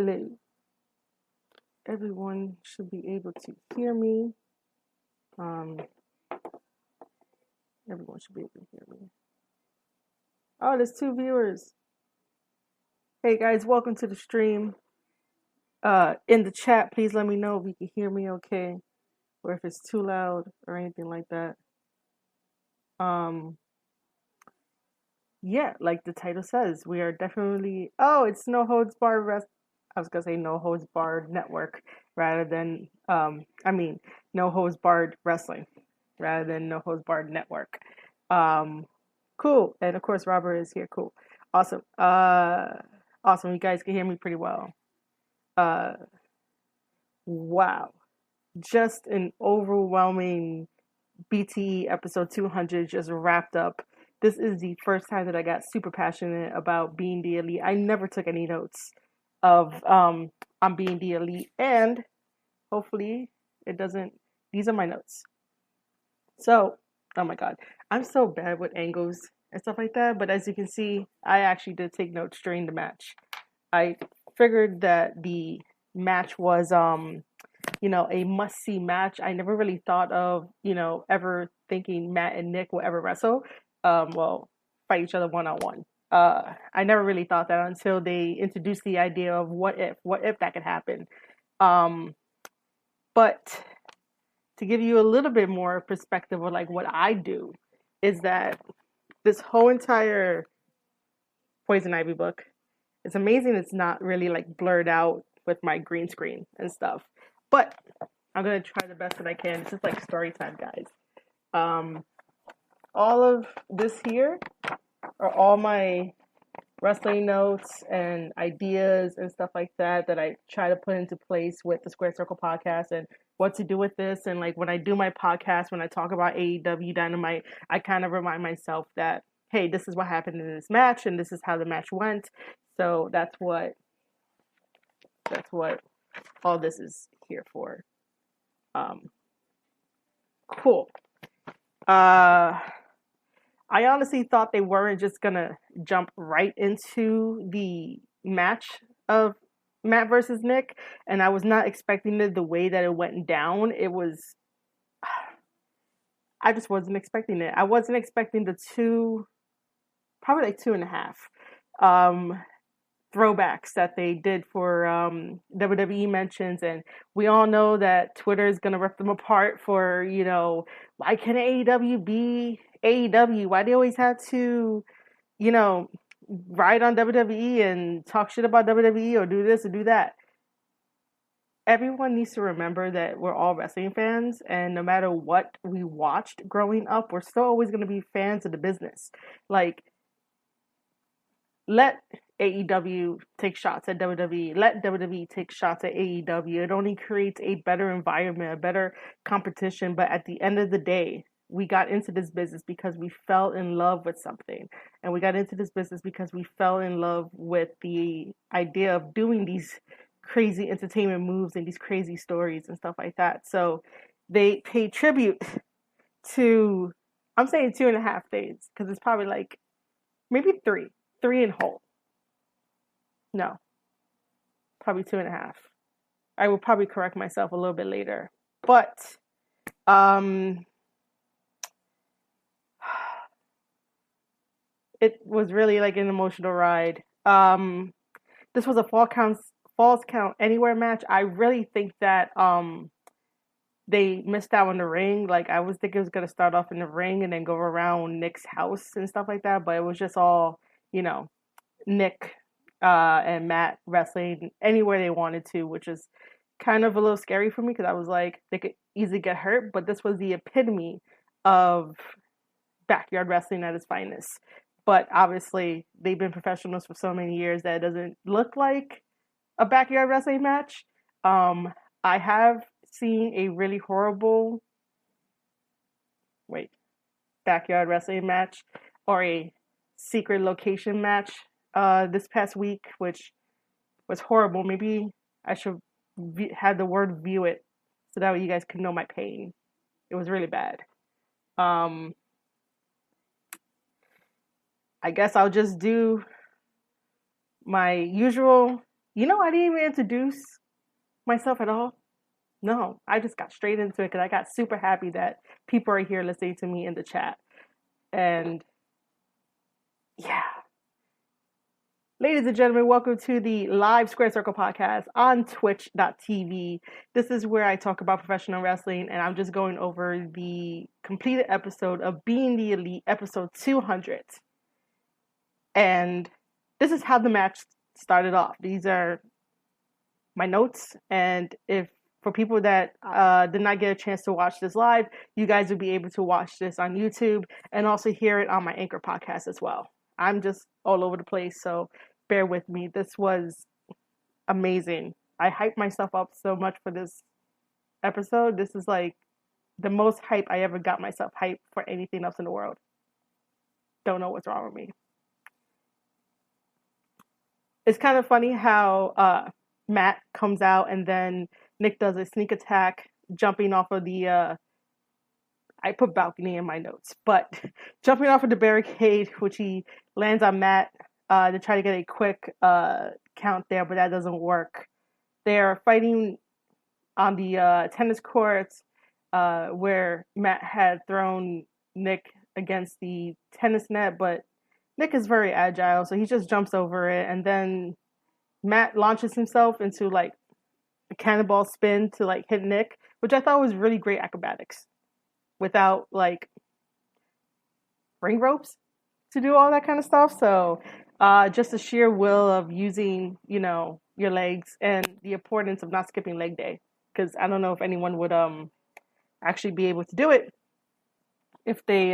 Hopefully, everyone should be able to hear me. Um, everyone should be able to hear me. Oh, there's 2 viewers. Hey guys, welcome to the stream. In the chat, please let me know if you can hear me okay, or if it's too loud or anything like that. Um, yeah, like the title says, we are definitely. Oh, it's No Holds Barred I was gonna say No Holds Barred Network rather than No Holds Barred Wrestling rather than No Holds Barred Network. Cool, and of course Robert is here. Cool, awesome. Awesome. You guys can hear me pretty well. Uh, wow, just an overwhelming BTE episode 200 just wrapped up. This is the first time that I got super passionate about being the elite. I never took any notes of on being the elite, and hopefully it doesn't. These are my notes. So, oh my god, I'm so bad with angles and stuff like that. But as you can see, I actually did take notes during the match. I figured that the match was a must-see match. I never really thought of, ever thinking Matt and Nick will ever wrestle. Fight each other one-on-one. I never really thought that until they introduced the idea of what if that could happen. But to give you a little bit more perspective of like what I do is that this whole entire Poison Ivy book, it's amazing it's not really like blurred out with my green screen and stuff. But I'm gonna try the best that I can. It's just like story time, guys. All of this here are all my wrestling notes and ideas and stuff like that that I try to put into place with the Square Circle podcast and what to do with this. And like when I do my podcast, when I talk about AEW Dynamite, I kind of remind myself that, hey, this is what happened in this match and this is how the match went. So that's what all this is here for. Cool. I honestly thought they weren't just gonna jump right into the match of Matt versus Nick, and I was not expecting it the way that it went down. I just wasn't expecting it. I wasn't expecting the probably like 2.5 throwbacks that they did for WWE mentions, and we all know that Twitter is gonna rip them apart for why can't AEW be AEW? Why they always have to ride on WWE and talk shit about WWE or do this or do that. Everyone needs to remember that we're all wrestling fans, and no matter what we watched growing up, we're still always going to be fans of the business. Like, let AEW take shots at WWE. Let WWE take shots at AEW. It only creates a better environment, a better competition. But at the end of the day, we got into this business because we fell in love with something. And we got into this business because we fell in love with the idea of doing these crazy entertainment moves and these crazy stories and stuff like that. So they pay tribute to, I'm saying 2.5 days, because it's probably like maybe 3 in whole. No, probably 2.5. I will probably correct myself a little bit later. But it was really like an emotional ride. This was a Falls Count Anywhere match. I really think that they missed out on the ring. Like, I was thinking it was gonna start off in the ring and then go around Nick's house and stuff like that, but it was just all, Nick and Matt wrestling anywhere they wanted to, which is kind of a little scary for me because I was like, they could easily get hurt, but this was the epitome of backyard wrestling at its finest. But obviously, they've been professionals for so many years that it doesn't look like a backyard wrestling match. I have seen a really horrible backyard wrestling match or a secret location match this past week, which was horrible. Maybe I should have the word view it so that way you guys can know my pain. It was really bad. I guess I'll just do my usual I didn't even introduce myself at all. No, I just got straight into it because I got super happy that people are here listening to me in the chat. And yeah, ladies and gentlemen, welcome to the live Square Circle podcast on twitch.tv. This is where I talk about professional wrestling, and I'm just going over the completed episode of Being the Elite, episode 200. And this is how the match started off. These are my notes, and if for people that did not get a chance to watch this live, you guys will be able to watch this on YouTube and also hear it on my Anchor podcast as well. I'm just all over the place, so bear with me. This was amazing. I hyped myself up so much for this episode. This is like the most hype I ever got myself hyped for anything else in the world. Don't know what's wrong with me. It's kind of funny how Matt comes out and then Nick does a sneak attack, jumping off of the I put balcony in my notes, but jumping off of the barricade, which he lands on Matt to try to get a quick count there, but that doesn't work. They're fighting on the tennis courts where Matt had thrown Nick against the tennis net, but Nick is very agile, so he just jumps over it, and then Matt launches himself into like a cannonball spin to like hit Nick, which I thought was really great acrobatics without like ring ropes to do all that kind of stuff. So just the sheer will of using, your legs and the importance of not skipping leg day. Because I don't know if anyone would actually be able to do it if they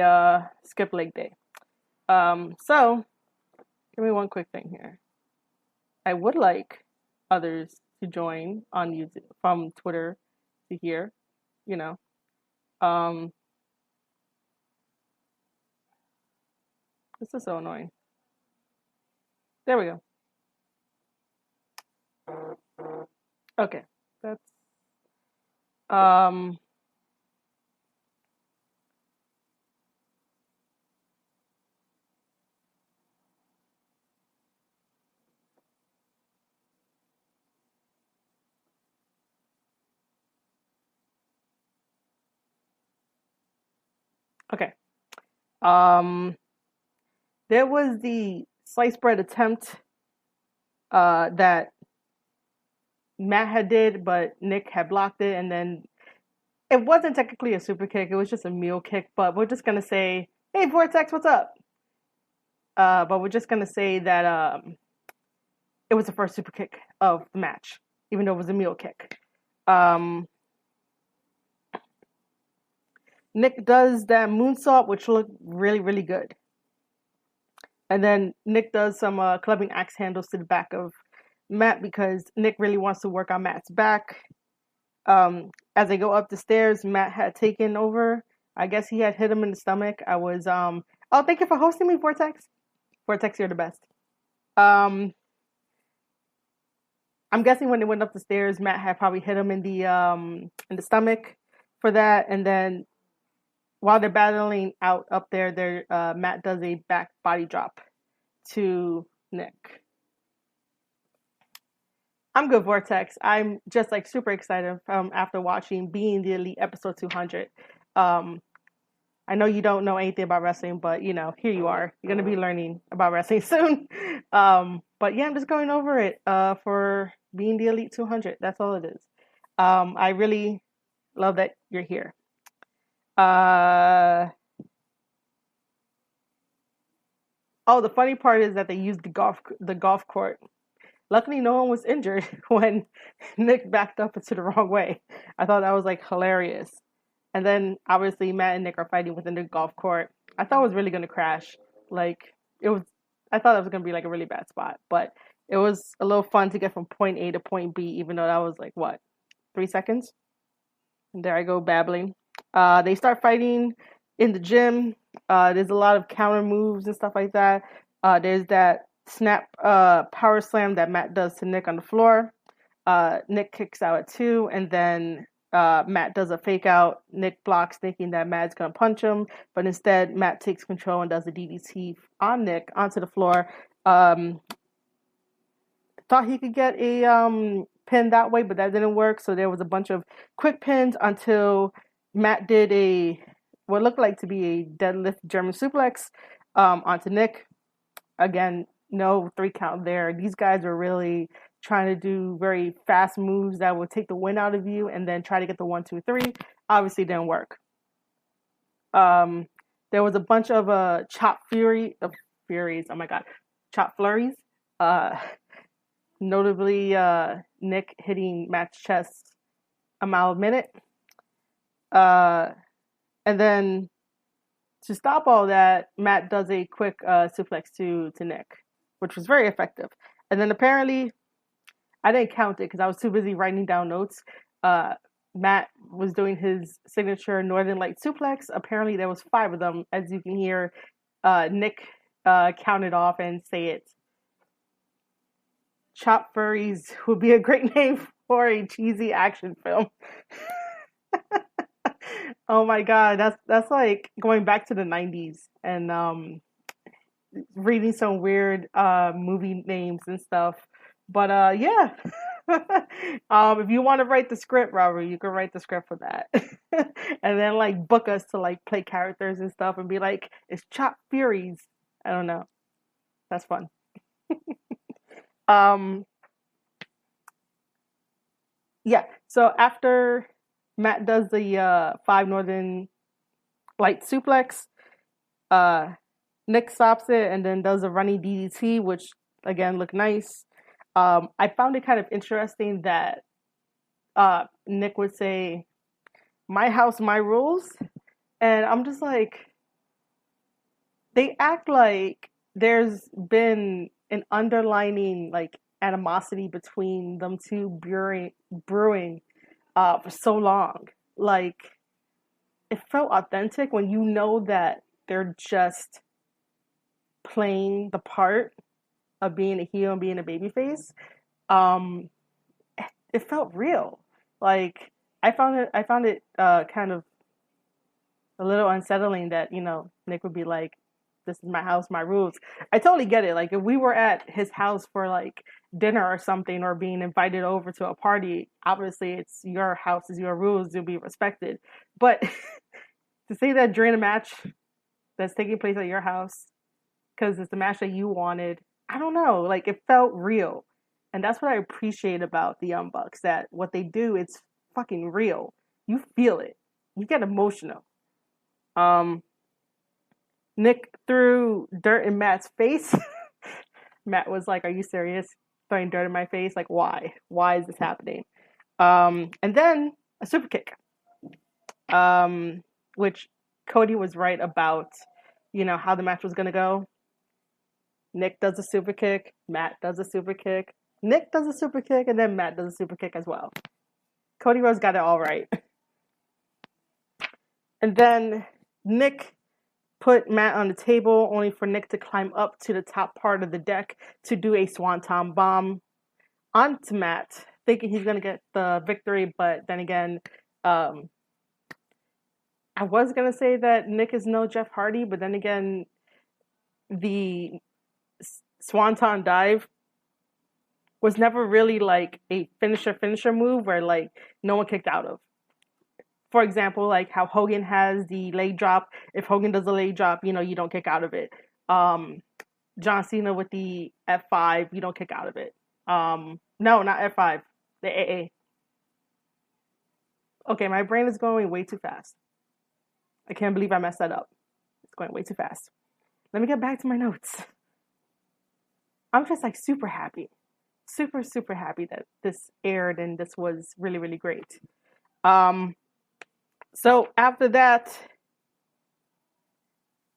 skip leg day. So give me one quick thing here. I would like others to join on YouTube from Twitter to hear, this is so annoying. There we go. Okay, that's okay. There was the sliced bread attempt that Matt had did, but Nick had blocked it, and then it wasn't technically a super kick, it was just a mule kick, but we're just gonna say, hey Vortex, what's up? But we're just gonna say that it was the first super kick of the match, even though it was a mule kick. Nick does that moonsault, which looked really, really good. And then Nick does some clubbing axe handles to the back of Matt because Nick really wants to work on Matt's back. As they go up the stairs, Matt had taken over. I guess he had hit him in the stomach. I was, thank you for hosting me, Vortex. Vortex, you're the best. I'm guessing when they went up the stairs, Matt had probably hit him in the stomach for that. And then while they're battling out up there, Matt does a back body drop to Nick. I'm good, Vortex. I'm just like super excited after watching Being the Elite episode 200. I know you don't know anything about wrestling, but here you are. You're gonna be learning about wrestling soon. But yeah, I'm just going over it for Being the Elite 200. That's all it is. I really love that you're here. The funny part is that they used the golf court. Luckily, no one was injured when Nick backed up into the wrong way. I thought that was like hilarious. And then obviously Matt and Nick are fighting within the golf court. I thought it was really gonna crash. I thought it was gonna be like a really bad spot, but it was a little fun to get from point A to point B, even though that was like 3 seconds. And there I go babbling. They start fighting in the gym. There's a lot of counter moves and stuff like that. There's that snap power slam that Matt does to Nick on the floor. Nick kicks out at 2, and then Matt does a fake out. Nick blocks, thinking that Matt's gonna punch him, but instead Matt takes control and does a DDT on Nick onto the floor. thought he could get a pin that way, but that didn't work. So there was a bunch of quick pins until Matt did a what looked like to be a deadlift German suplex onto Nick. Again, no 3 count there. These guys were really trying to do very fast moves that would take the wind out of you and then try to get the 1, 2, 3. Obviously didn't work. Um, there was a bunch of furies. Oh my god, chop flurries. Uh, Notably, Nick hitting Matt's chest a mile a minute. And then to stop all that, Matt does a quick suplex to Nick, which was very effective. And then apparently, I didn't count it because I was too busy writing down notes. Matt was doing his signature Northern Light suplex. Apparently, there was 5 of them, as you can hear Nick count it off and say it. Chop Furries would be a great name for a cheesy action film. Oh my god, that's like going back to the 90s and reading some weird movie names and stuff. But yeah. If you want to write the script, Robert, you can write the script for that. And then like book us to like play characters and stuff and be like, it's Chop Furies. I don't know. That's fun. Um yeah, so after Matt does the 5 Northern Light suplex, uh Nick stops it and then does a running DDT, which again looked nice. I found it kind of interesting that Nick would say, "My house, my rules," and I'm just like, they act like there's been an underlining like animosity between them two brewing for so long. Like it felt authentic when you know that they're just playing the part of being a heel and being a babyface. Um, it felt real. Like I found it kind of a little unsettling that Nick would be like, "This is my house, my rules." I totally get it. Like if we were at his house for like dinner or something, or being invited over to a party, obviously it's your house, is your rules, you'll be respected. But to say that during a match that's taking place at your house because it's the match that you wanted, I don't know. Like it felt real, and that's what I appreciate about the Young Bucks. That what they do, it's fucking real. You feel it. You get emotional. Um, Nick threw dirt in Matt's face. Matt was like, "Are you serious? Throwing dirt in my face? Like, why? Why is this happening?" And then a super kick, which Cody was right about. How the match was gonna go. Nick does a super kick. Matt does a super kick. Nick does a super kick, and then Matt does a super kick as well. Cody Rhodes got it all right. And then Nick put Matt on the table, only for Nick to climb up to the top part of the deck to do a swanton bomb onto Matt, thinking he's going to get the victory. But then again, I was going to say that Nick is no Jeff Hardy, but then again, the swanton dive was never really like a finisher move where like no one kicked out of. For example, like how Hogan has the leg drop. If Hogan does a leg drop, you don't kick out of it. John Cena with the F5, you don't kick out of it. No, not F5, the AA. Okay, my brain is going way too fast. I can't believe I messed that up. It's going way too fast. Let me get back to my notes. I'm just like super happy. Super, super happy that this aired and this was really, really great. So after that,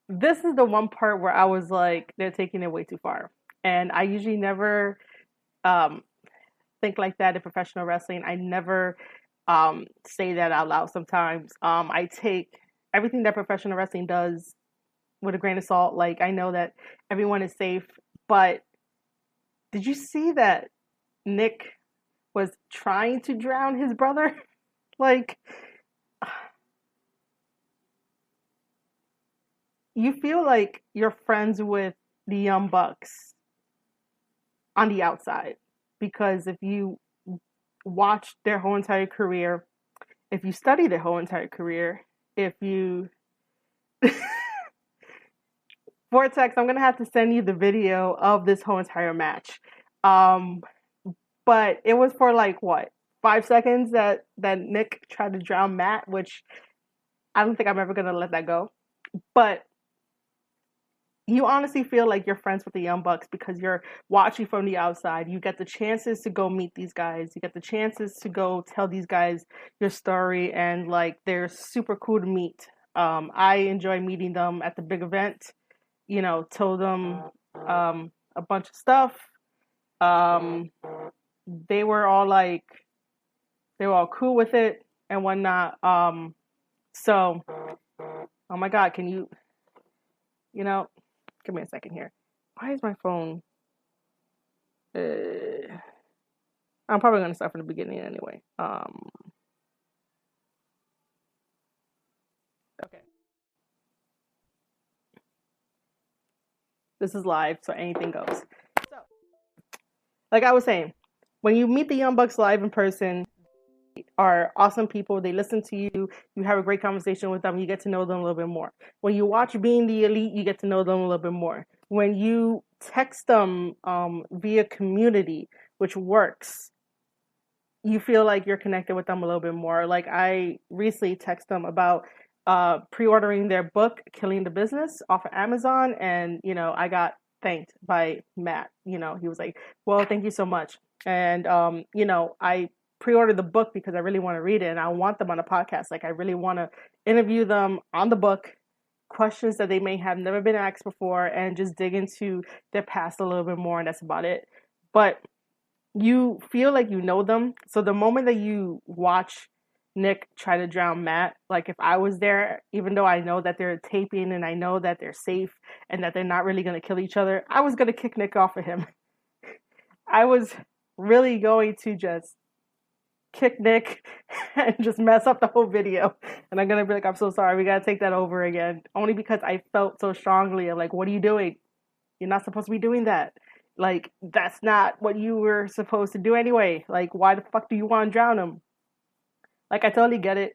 this is the one part where I was like, they're taking it way too far. And I usually never think like that in professional wrestling. I never say that out loud sometimes. I take everything that professional wrestling does with a grain of salt. Like, I know that everyone is safe, but did you see that Nick was trying to drown his brother? Like, you feel like you're friends with the Young Bucks on the outside. because if you watch their whole entire career, if you study their whole entire career, if you Vortex, I'm gonna have to send you the video of this whole entire match. Um, but it was for like what 5 seconds that Nick tried to drown Matt, which I don't think I'm ever gonna let that go. But you honestly feel like you're friends with the Young Bucks because you're watching from the outside. You get the chances to go meet these guys. You get the chances to go tell these guys your story, and like they're super cool to meet. I enjoy meeting them at the big event. You know, told them a bunch of stuff. Um, they were all like, they were all cool with it and whatnot. So, oh my God, can you, you know, give me a second here. Why is my phone? I'm probably gonna start from the beginning anyway. Okay, this is live, so anything goes. So, like I was saying, when you meet the Young Bucks live in person, are awesome people. They listen to you. You have a great conversation with them. You get to know them a little bit more. When you watch Being the Elite, you get to know them a little bit more. When you text them via community, which works, you feel like you're connected with them a little bit more. Like I recently texted them about pre-ordering their book, Killing the Business, off of Amazon, and I got thanked by Matt. He was like, "Well, thank you so much." And I pre-ordered the book because I really want to read it and I want them on a podcast. Like I really want to interview them on the book, questions that they may have never been asked before, and just dig into their past a little bit more. And that's about it. But you feel like you know them. So the moment that you watch Nick try to drown Matt, like if I was there, even though I know that they're taping and I know that they're safe and that they're not really going to kill each other, I was going to kick Nick off of him. I was really going to just kick Nick and just mess up the whole video. And I'm going to be like, I'm so sorry. We got to take that over again. Only because I felt so strongly of like, what are you doing? You're not supposed to be doing that. Like, that's not what you were supposed to do anyway. Like, why the fuck do you want to drown him? Like, I totally get it.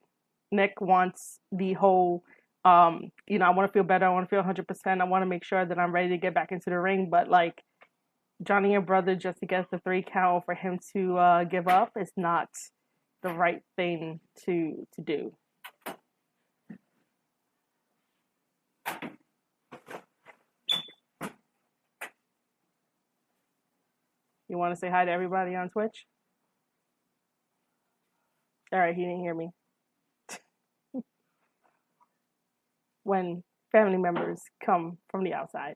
Nick wants the whole, I want to feel better. I want to feel 100%. I want to make sure that I'm ready to get back into the ring. But, like, Johnny and brother just to get the 3 count for him to give up is not the right thing to do. You want to say hi to everybody on Twitch? All right, he didn't hear me. When family members come from the outside.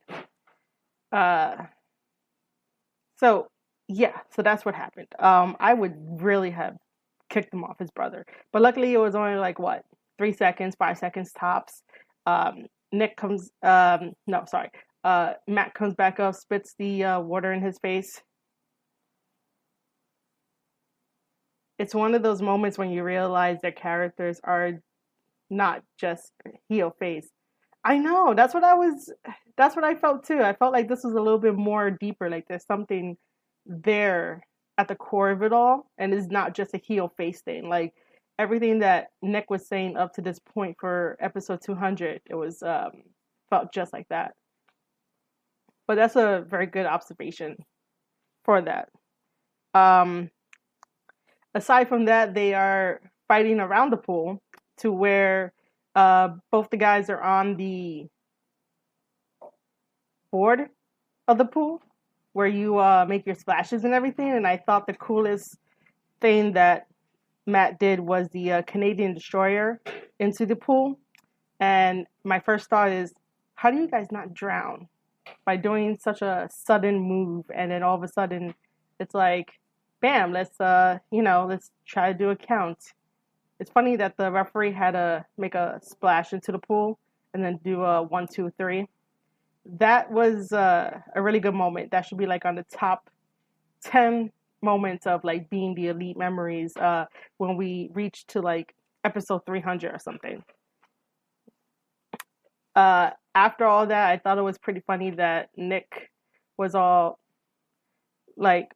So that's what happened. I would really have kicked him off his brother, but luckily it was only like what 3 seconds, 5 seconds tops. Nick comes, no, sorry. Matt comes back up, spits the water in his face. It's one of those moments when you realize their characters are not just heel face. I know, that's what I felt too. I felt like this was a little bit more deeper, like there's something there at the core of it all, and it's not just a heel face thing. Like everything that Nick was saying up to this point for episode 200, it was felt just like that. But that's a very good observation for that. Aside from that, they are fighting around the pool to where both the guys are on the board of the pool where you make your splashes and everything. And I thought the coolest thing that Matt did was the Canadian Destroyer into the pool. And my first thought is, how do you guys not drown by doing such a sudden move? And then all of a sudden, it's like, bam, let's try to do a count. It's funny that the referee had to make a splash into the pool and then do a 1, 2, 3. That was a really good moment. That should be like on the top 10 moments of like Being the Elite memories when we reach to like episode 300 or something. After all that, I thought it was pretty funny that Nick was all like,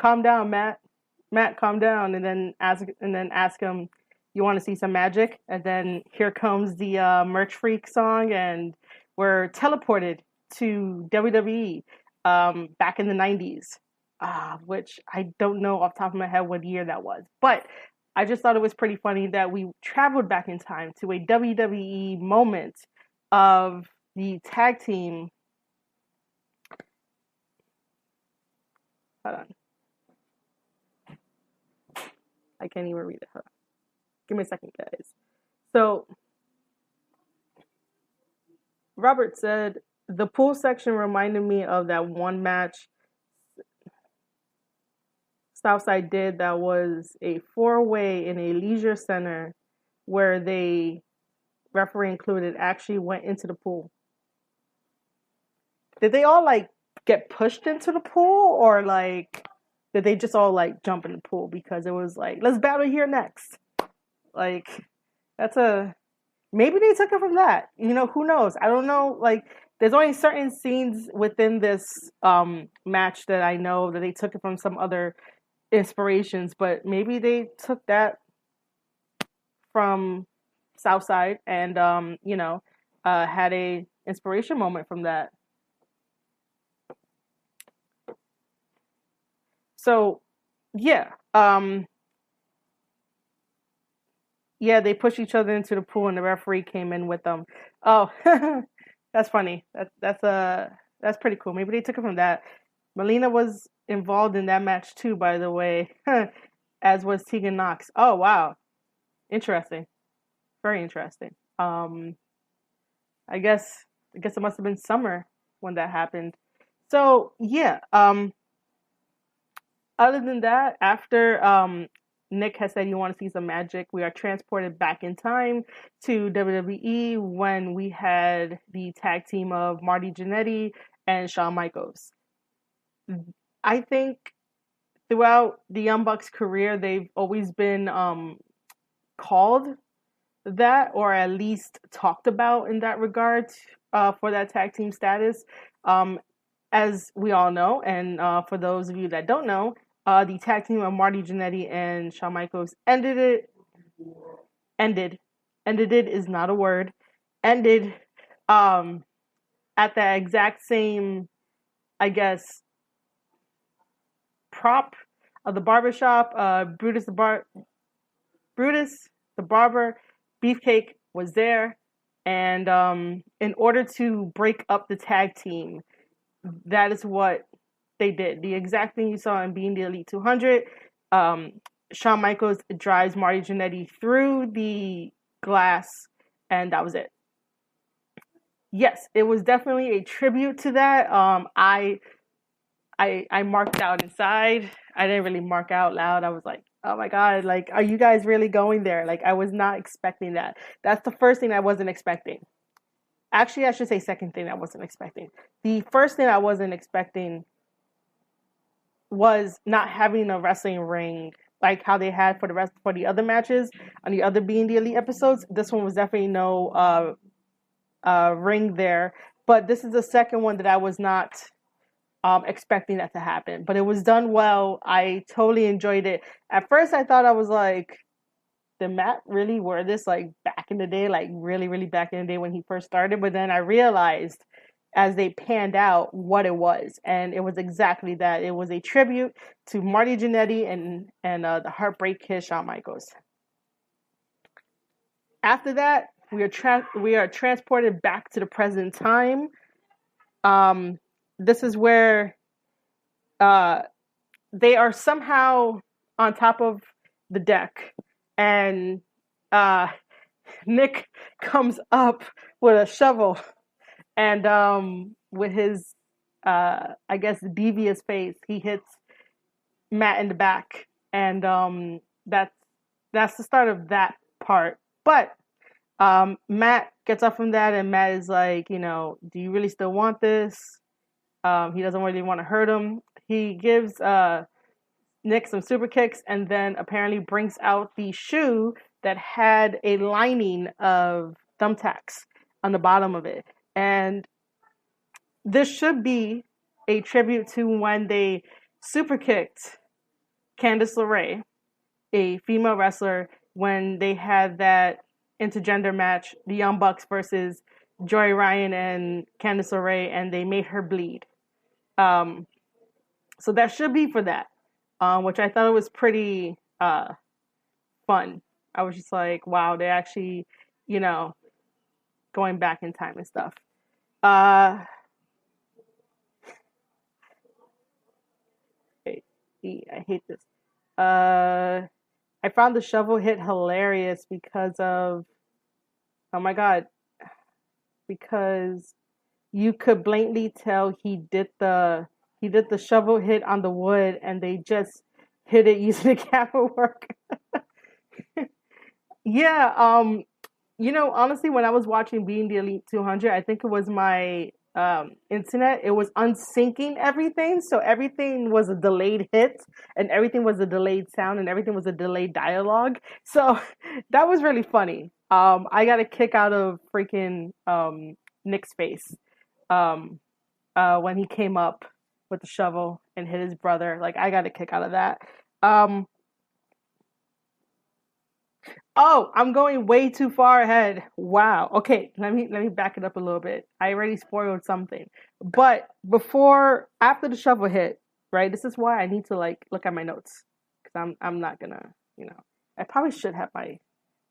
calm down, Matt. Matt, calm down, and then ask him, you want to see some magic? And then here comes the Merch Freak song, and we're teleported to WWE back in the 90s, which I don't know off the top of my head what year that was, but I just thought it was pretty funny that we traveled back in time to a WWE moment of the tag team. Hold on. I can't even read it. Hold on. Give me a second, guys. So, Robert said, the pool section reminded me of that one match Southside did that was a four-way in a leisure center where they, referee included, actually went into the pool. Did they all like get pushed into the pool, or like did they just all like jump in the pool because it was like, let's battle here next? Like, that's a, maybe they took it from that. You know, who knows? I don't know. Like, there's only certain scenes within this match that I know that they took it from some other inspirations, but maybe they took that from Southside and had a inspiration moment from that. So yeah, yeah, they pushed each other into the pool, and the referee came in with them. Oh, that's funny. That's pretty cool. Maybe they took it from that. Melina was involved in that match too, by the way, as was Tegan Knox. Oh wow, interesting, very interesting. I guess it must have been summer when that happened. So yeah, other than that, after Nick has said you want to see some magic, we are transported back in time to WWE when we had the tag team of Marty Jannetty and Shawn Michaels. I think throughout the Young Bucks' career, they've always been called that, or at least talked about in that regard, for that tag team status. As we all know, and for those of you that don't know, the tag team of Marty Jannetty and Shawn Michaels ended it is not a word, ended at the exact same, I guess, prop of the barbershop. Brutus the barber, Beefcake was there, and in order to break up the tag team, that is what they did. The exact thing you saw in Being the Elite 200. Shawn Michaels drives Marty Jannetty through the glass, and that was it. Yes, it was definitely a tribute to that. I marked out inside. I didn't really mark out loud. I was like, oh my God, like, are you guys really going there? Like, I was not expecting that. That's the first thing I wasn't expecting. Actually, I should say second thing I wasn't expecting. The first thing I wasn't expecting was not having a wrestling ring like how they had for the other matches on the other Being the Elite episodes. This one was definitely no ring there. But this is the second one that I was not expecting that to happen. But it was done well. I totally enjoyed it. At first, I thought, I was like, did Matt really wear this like back in the day, like really, really back in the day when he first started? But then I realized as they panned out what it was, and it was exactly that. It was a tribute to Marty Jannetty and the Heartbreak Kid, Shawn Michaels. After that, we are transported back to the present time. This is where they are somehow on top of the deck, and Nick comes up with a shovel, and with his I guess devious face, he hits Matt in the back, and that's the start of that part. But Matt gets up from that, and Matt is like, do you really still want this? He doesn't really want to hurt him. He gives Nick some super kicks, and then apparently brings out the shoe that had a lining of thumbtacks on the bottom of it. And this should be a tribute to when they super kicked Candice LeRae, a female wrestler, when they had that intergender match, the Young Bucks versus Joy Ryan and Candice LeRae, and they made her bleed. Um, so that should be for that, which I thought it was pretty fun. I was just like, wow, they're actually, you know, going back in time and stuff. Uh, I hate this. I found the shovel hit hilarious because of, oh my god, because you could blatantly tell he did the shovel hit on the wood and they just hit it using the camera work. Yeah, honestly, when I was watching Being the Elite 200, I think it was my internet. It was unsyncing everything, so everything was a delayed hit, and everything was a delayed sound, and everything was a delayed dialogue. So that was really funny. I got a kick out of freaking Nick's face um, when he came up with the shovel and hit his brother. Like I got a kick out of that. Um, Oh, I'm going way too far ahead. Wow. Okay, let me back it up a little bit. I already spoiled something. But after the shovel hit, right? This is why I need to like look at my notes cuz I'm not going to, I probably should have my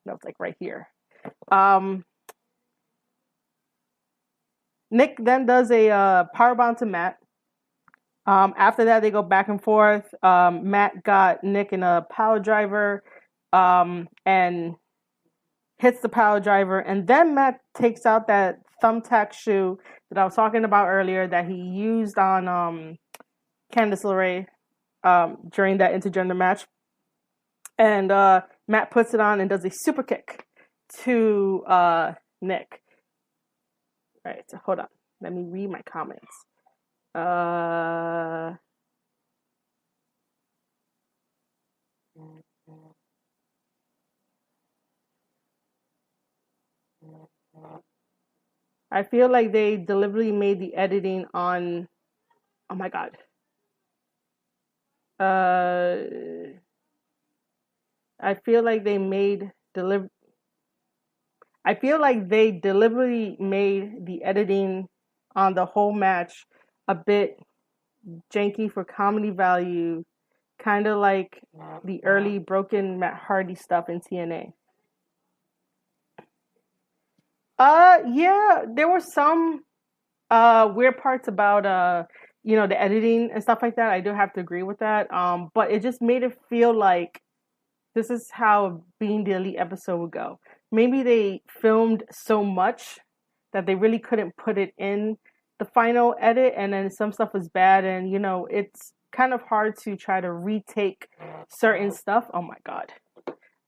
notes like right here. Um Nick then does a powerbomb to Matt. After that, they go back and forth. Matt got Nick in a power driver, and hits the power driver, and then Matt takes out that thumbtack shoe that I was talking about earlier that he used on Candice LeRae during that intergender match, and Matt puts it on and does a super kick to Nick. All right, so hold on, let me read my comments. I feel like they deliberately made the editing on. Oh my god. I feel like they made deliver. I feel like they deliberately made the editing on the whole match a bit janky for comedy value, kind of like the early broken Matt Hardy stuff in TNA. Yeah, there were some weird parts about the editing and stuff like that. I do have to agree with that. But it just made it feel like this is how Being the Elite episode would go. Maybe they filmed so much that they really couldn't put it in the final edit, and then some stuff was bad, and it's kind of hard to try to retake certain stuff. Oh my god.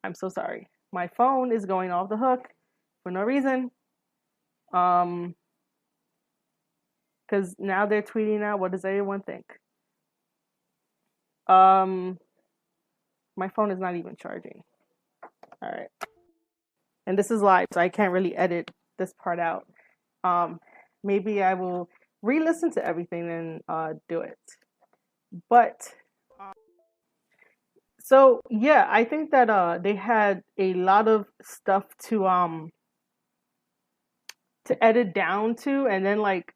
I'm so sorry. My phone is going off the hook for no reason. Because now they're tweeting out, what does everyone think? My phone is not even charging. All right. And this is live, so I can't really edit this part out. Maybe I will re-listen to everything and do it. But so yeah, I think that they had a lot of stuff to edit down to, and then like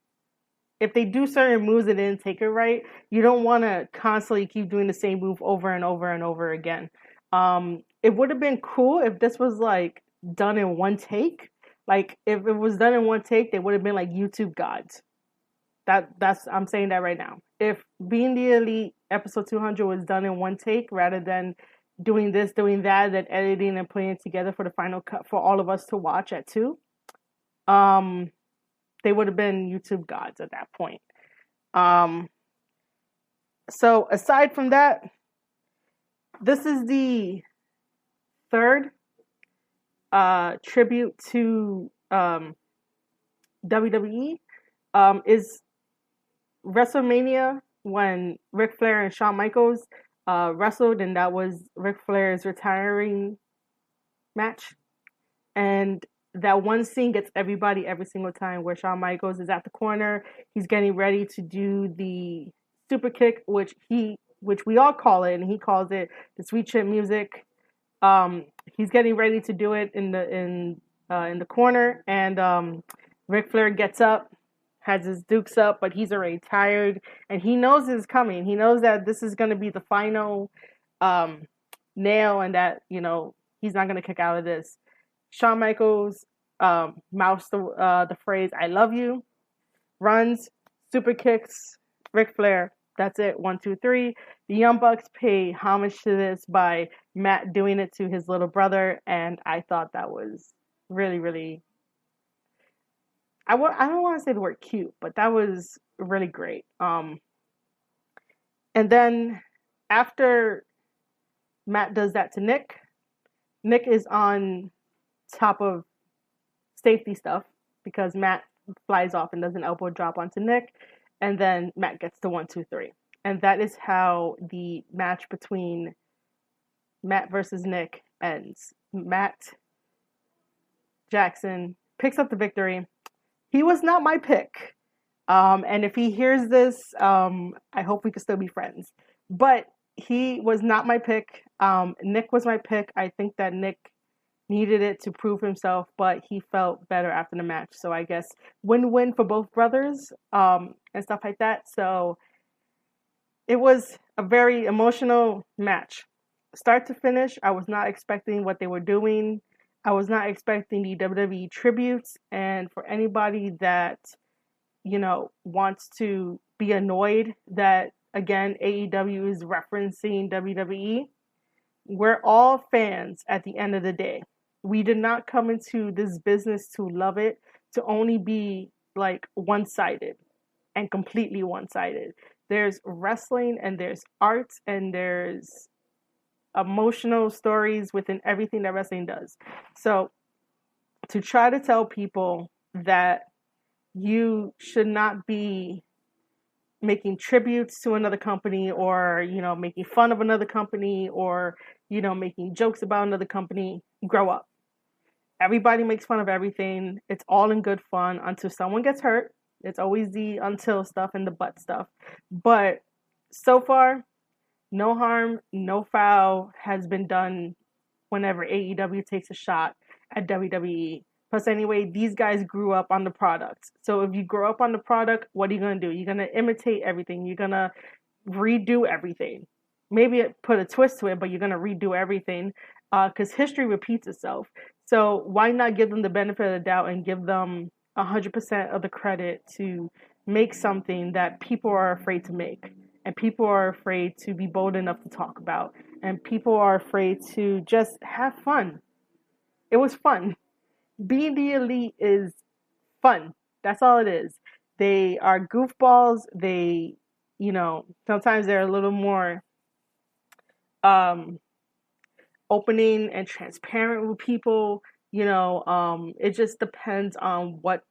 if they do certain moves and didn't take it right, you don't want to constantly keep doing the same move over and over and over again. It would have been cool if this was like done in one take. Like if it was done in one take, they would have been like YouTube gods. That's I'm saying that right now. If Being the Elite episode 200 was done in one take rather than doing this, doing that, then editing and putting it together for the final cut for all of us to watch at 2, they would have been YouTube gods at that point. So aside from that, this is the third tribute to WWE. Is WrestleMania when Ric Flair and Shawn Michaels wrestled, and that was Ric Flair's retiring match. And that one scene gets everybody every single time, where Shawn Michaels is at the corner. He's getting ready to do the super kick, which he which we all call it, and he calls it the sweet chin music. He's getting ready to do it in the corner, and Ric Flair gets up, has his dukes up, but he's already tired, and he knows it's coming. He knows that this is going to be the final um, nail, and that he's not going to kick out of this. Shawn Michaels mouths the phrase "I love you," runs, super kicks Ric Flair. That's it. 1, 2, 3. The Young Bucks pay homage to this by Matt doing it to his little brother, and I thought that was really, really. I don't want to say the word cute, but that was really great. And then after Matt does that to Nick, Nick is on top of safety stuff because Matt flies off and does an elbow drop onto Nick, and then Matt gets the 1, 2, 3. And that is how the match between Matt versus Nick ends. Matt Jackson picks up the victory. He was not my pick. And if he hears this, I hope we can still be friends. But he was not my pick. Nick was my pick. I think that Nick needed it to prove himself, but he felt better after the match. So I guess win-win for both brothers and stuff like that. So it was a very emotional match. Start to finish, I was not expecting what they were doing. I was not expecting the WWE tributes. And for anybody that, wants to be annoyed that, again, AEW is referencing WWE, we're all fans at the end of the day. We did not come into this business to love it, to only be like one-sided and completely one-sided. There's wrestling and there's art and there's emotional stories within everything that wrestling does. So to try to tell people that you should not be making tributes to another company or, making fun of another company or, making jokes about another company, grow up. Everybody makes fun of everything. It's all in good fun until someone gets hurt. It's always the until stuff and the but stuff. But so far, no harm, no foul has been done whenever AEW takes a shot at WWE. Plus, anyway, these guys grew up on the product. So if you grow up on the product, what are you going to do? You're going to imitate everything. You're going to redo everything. Maybe put a twist to it, but you're going to redo everything because history repeats itself. So why not give them the benefit of the doubt and give them 100% of the credit to make something that people are afraid to make, and people are afraid to be bold enough to talk about, and people are afraid to just have fun. It was fun. Being the elite is fun. That's all it is. They are goofballs. They, sometimes they're a little more opening and transparent with people. It just depends on what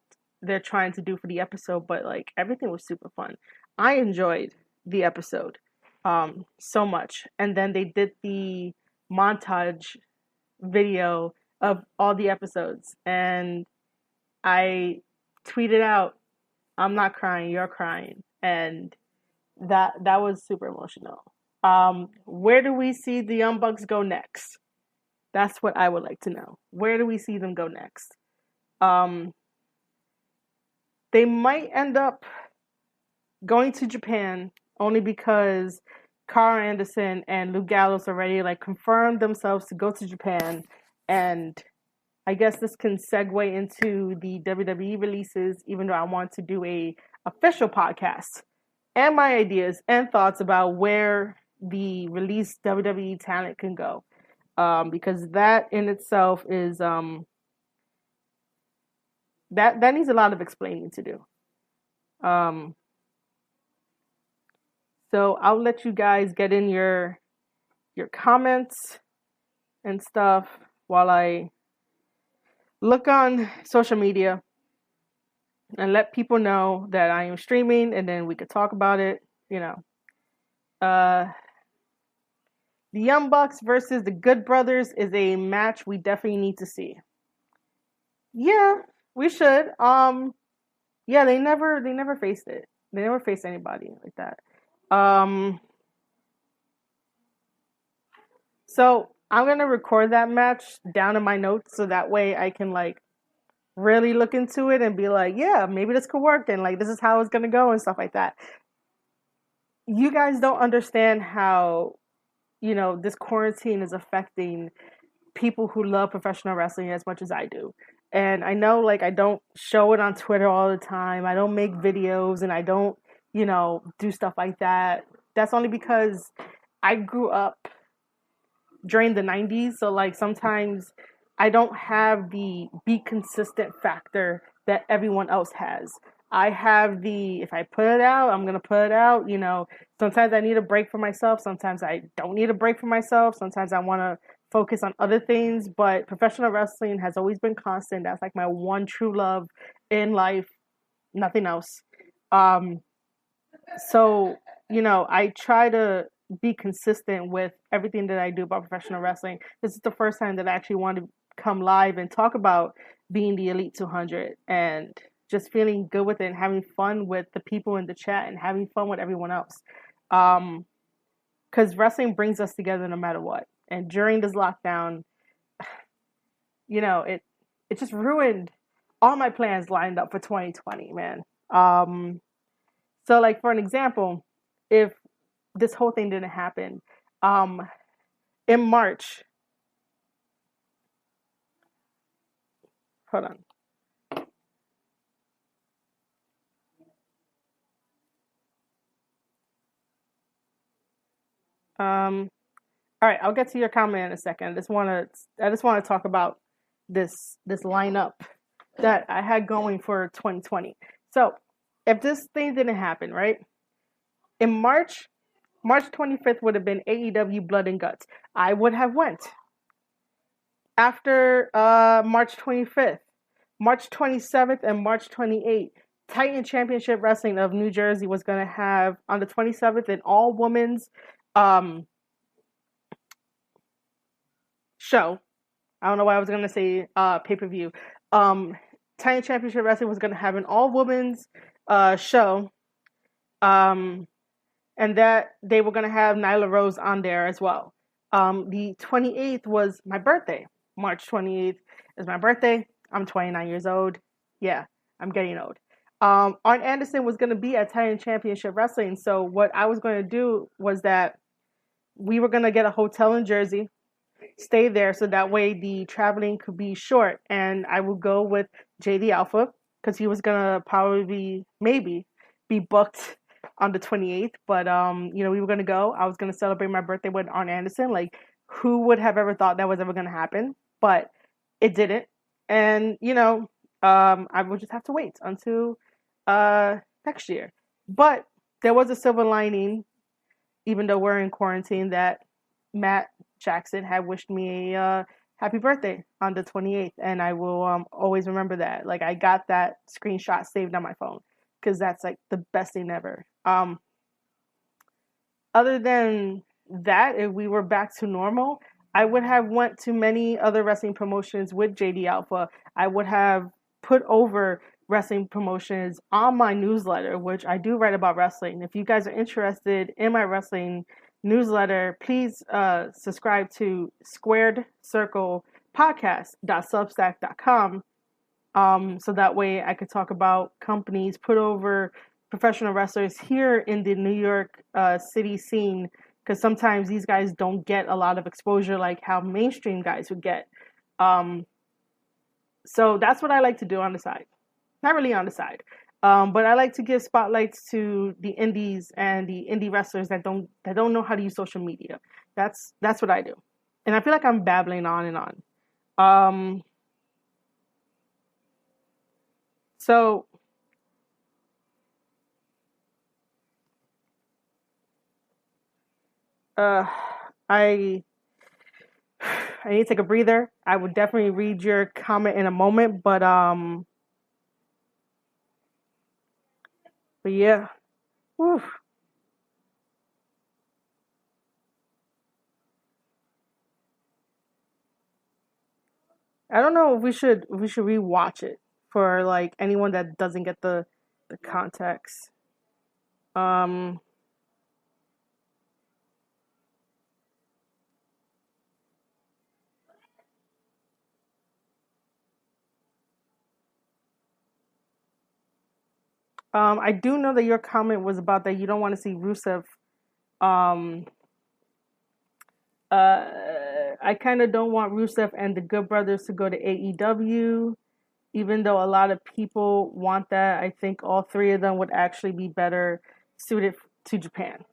they're trying to do for the episode, but like everything was super fun. I enjoyed the episode so much. And then they did the montage video of all the episodes, and I tweeted out, "I'm not crying, you're crying," and that was super emotional. Where do we see the Young Bucks go next? That's what I would like to know. Where do we see them go next? They might end up going to Japan only because Carl Anderson and Luke Gallows already confirmed themselves to go to Japan, and I guess this can segue into the WWE releases, even though I want to do a official podcast and my ideas and thoughts about where the released WWE talent can go. Because that in itself is that needs a lot of explaining to do. So I'll let you guys get in your comments and stuff while I look on social media and let people know that I am streaming, and then we could talk about it. The Young Bucks versus the Good Brothers is a match we definitely need to see. Yeah, we should. Yeah, they never faced it. They never faced anybody like that. So I'm gonna record that match down in my notes so that way I can like really look into it and be like, yeah, maybe this could work and like this is how it's gonna go and stuff like that. You guys don't understand how, this quarantine is affecting people who love professional wrestling as much as I do. And I know like I don't show it on Twitter all the time. I don't make videos and I don't, do stuff like that. That's only because I grew up during the 90s. So, like, sometimes I don't have the be consistent factor that everyone else has. I have the, if I put it out, I'm going to put it out. Sometimes I need a break for myself. Sometimes I don't need a break for myself. Sometimes I want to focus on other things. But professional wrestling has always been constant. That's like my one true love in life, nothing else. Um, so, I try to be consistent with everything that I do about professional wrestling. This is the first time that I actually want to come live and talk about being the Elite 200 and just feeling good with it and having fun with the people in the chat and having fun with everyone else. Because wrestling brings us together no matter what. And during this lockdown, it just ruined all my plans lined up for 2020, man. So, like, for an example, if this whole thing didn't happen, um, in March, hold on. All right, I'll get to your comment in a second. I just want to talk about this lineup that I had going for 2020. So, if this thing didn't happen, right? In March 25th would have been AEW Blood and Guts. I would have went. After March 25th, March 27th and March 28th, Titan Championship Wrestling of New Jersey was going to have on the 27th an all women's um, show. I don't know why I was going to say pay per view. Titan Championship Wrestling was going to have an all women's show. And that they were going to have Nyla Rose on there as well. The 28th was my birthday. March 28th is my birthday. I'm 29 years old. Yeah, I'm getting old. Arn Anderson was going to be at Titan Championship Wrestling. So what I was going to do was that we were going to get a hotel in Jersey, stay there so that way the traveling could be short. And I would go with JD Alpha because he was going to probably maybe be booked on the 28th. But, we were going to go. I was going to celebrate my birthday with Arn Anderson. Like, who would have ever thought that was ever going to happen? But it didn't. And, I would just have to wait until next year. But there was a silver lining, even though we're in quarantine, that Matt Jackson had wished me a happy birthday on the 28th. And I will always remember that. Like, I got that screenshot saved on my phone because that's like the best thing ever. Other than that, if we were back to normal, I would have went to many other wrestling promotions with JD Alpha. I would have put over wrestling promotions on my newsletter, which I do write about wrestling. If you guys are interested in my wrestling newsletter, please subscribe to Squared Circle podcast.substack.com. So that way I could talk about companies, put over professional wrestlers here in the New York city scene, because sometimes these guys don't get a lot of exposure like how mainstream guys would get. So that's what I like to do on the side. Not really on the side, but I like to give spotlights to the indies and the indie wrestlers that don't know how to use social media. That's what I do, and I feel like I'm babbling on and on. So uh, I I need to take a breather. I would definitely read your comment in a moment, but yeah. Whew. I don't know if we should rewatch it for like anyone that doesn't get the context. Um I do know that your comment was about that you don't want to see Rusev. Um, I kind of don't want Rusev and the Good Brothers to go to AEW, even though a lot of people want that. I think all three of them would actually be better suited to Japan.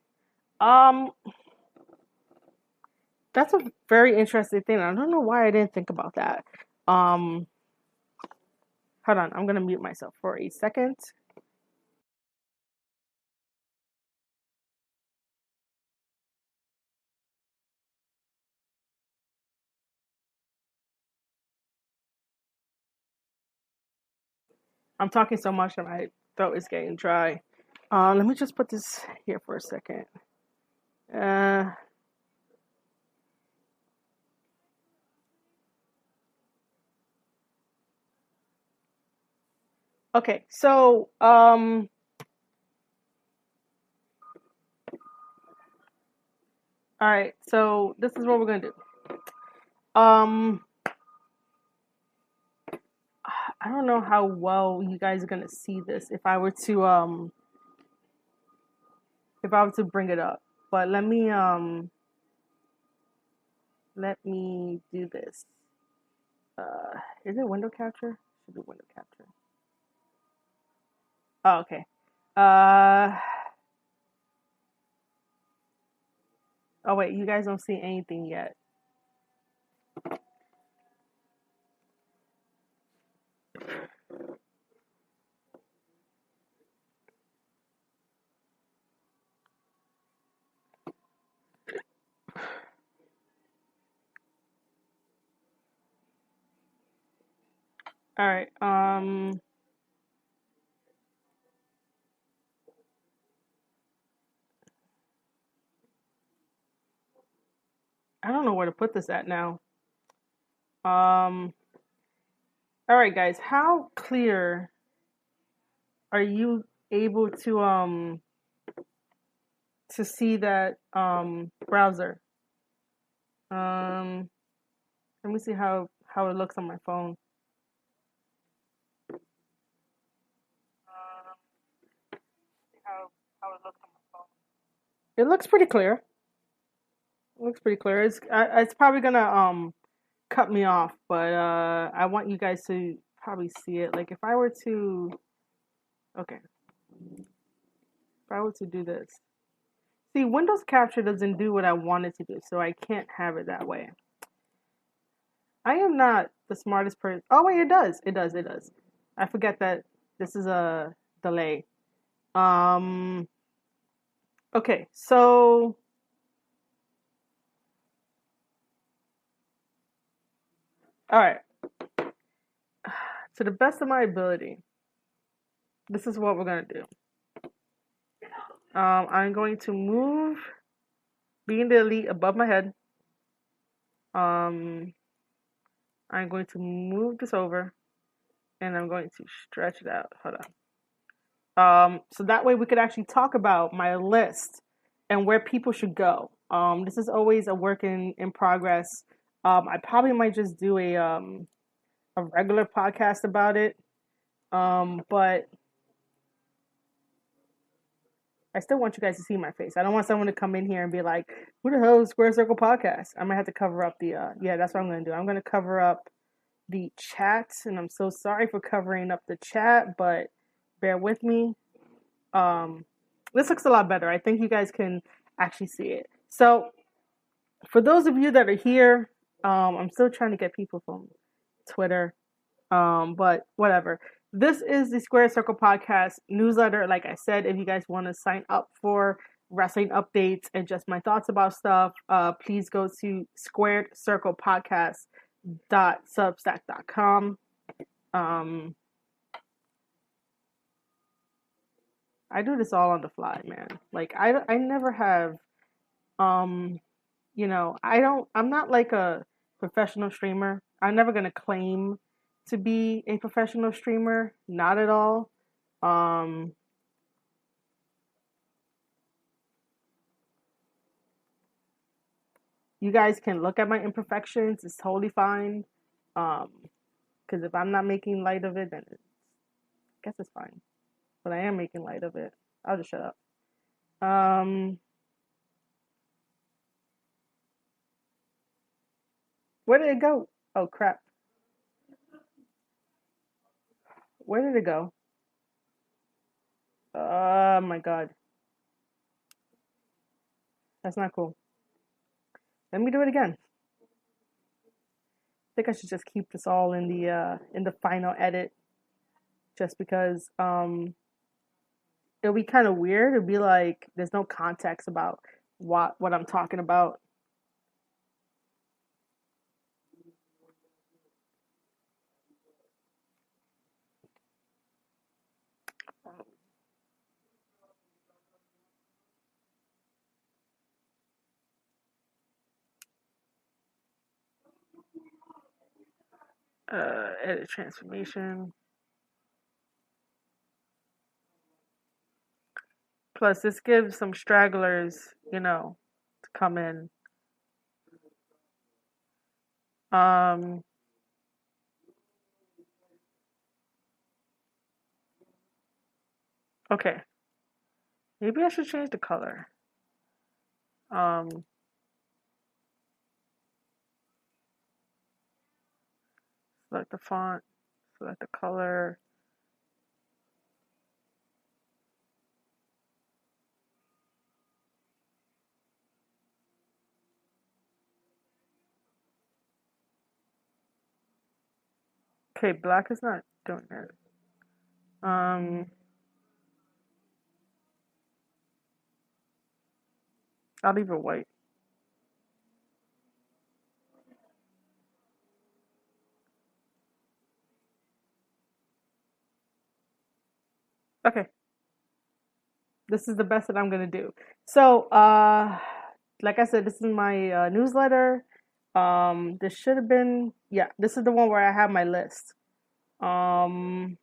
Um, that's a very interesting thing. I don't know why I didn't think about that. Um, hold on, I'm gonna mute myself for a second. I'm talking so much that my throat is getting dry. Let me just put this here for a second. Uh, okay, so all right, so this is what we're gonna do. Um, I don't know how well you guys are gonna see this if I were to bring it up, but let me do this. Is it window capture? Should be window capture. Oh, okay. Uh, oh wait, you guys don't see anything yet. All right. I don't know where to put this at now. Um, all right, guys. How clear are you able to see that browser? Um, let me see how it looks on my phone. How it looks on my phone. It looks pretty clear. It looks pretty clear. It's probably gonna cut me off, but I want you guys to probably see it. Like if I were to, okay, if I were to do this. See, Windows Capture doesn't do what I want it to do, so I can't have it that way. I am not the smartest person. Oh wait, it does. It does. It does. I forget that this is a delay. Um. Okay, so all right. To the best of my ability, this is what we're gonna do. I'm going to move being the elite above my head. Um, I'm going to move this over, and I'm going to stretch it out. Hold on. So that way we could actually talk about my list and where people should go. This is always a work in progress. I probably might just do a regular podcast about it. But I still want you guys to see my face. I don't want someone to come in here and be like, "Who the hell is Square Circle Podcast?" I might have to cover up the. Yeah, that's what I'm gonna do. I'm gonna cover up the chat, and I'm so sorry for covering up the chat, but bear with me. Um, this looks a lot better. I think you guys can actually see it. So, for those of you that are here, I'm still trying to get people from Twitter, but whatever. This is the Square Circle Podcast newsletter. Like I said, if you guys want to sign up for wrestling updates and just my thoughts about stuff, please go to squaredcirclepodcast.substack.com. Um, I do this all on the fly, man. Like I never have um I'm not like a professional streamer. I'm never gonna claim to be a professional streamer, not at all. Um you guys can look at my imperfections, it's totally fine. Because if I'm not making light of it, then I guess it's fine. but I am making light of it. I'll just shut up. Um, where did it go? Oh crap! Where did it go? Oh my god, that's not cool. Let me do it again. I think I should just keep this all in the final edit, just because it'll be kind of weird. It'll be like there's no context about what I'm talking about. Edit transformation. Plus, this gives some stragglers, to come in. Um, okay. Maybe I should change the color. Um, select the font, select the color. Okay, black is not doing it. Um, I'll leave it white. Okay, this is the best that I'm gonna do. So, like I said, this is my newsletter. This should have been, yeah, this is the one where I have my list. Um,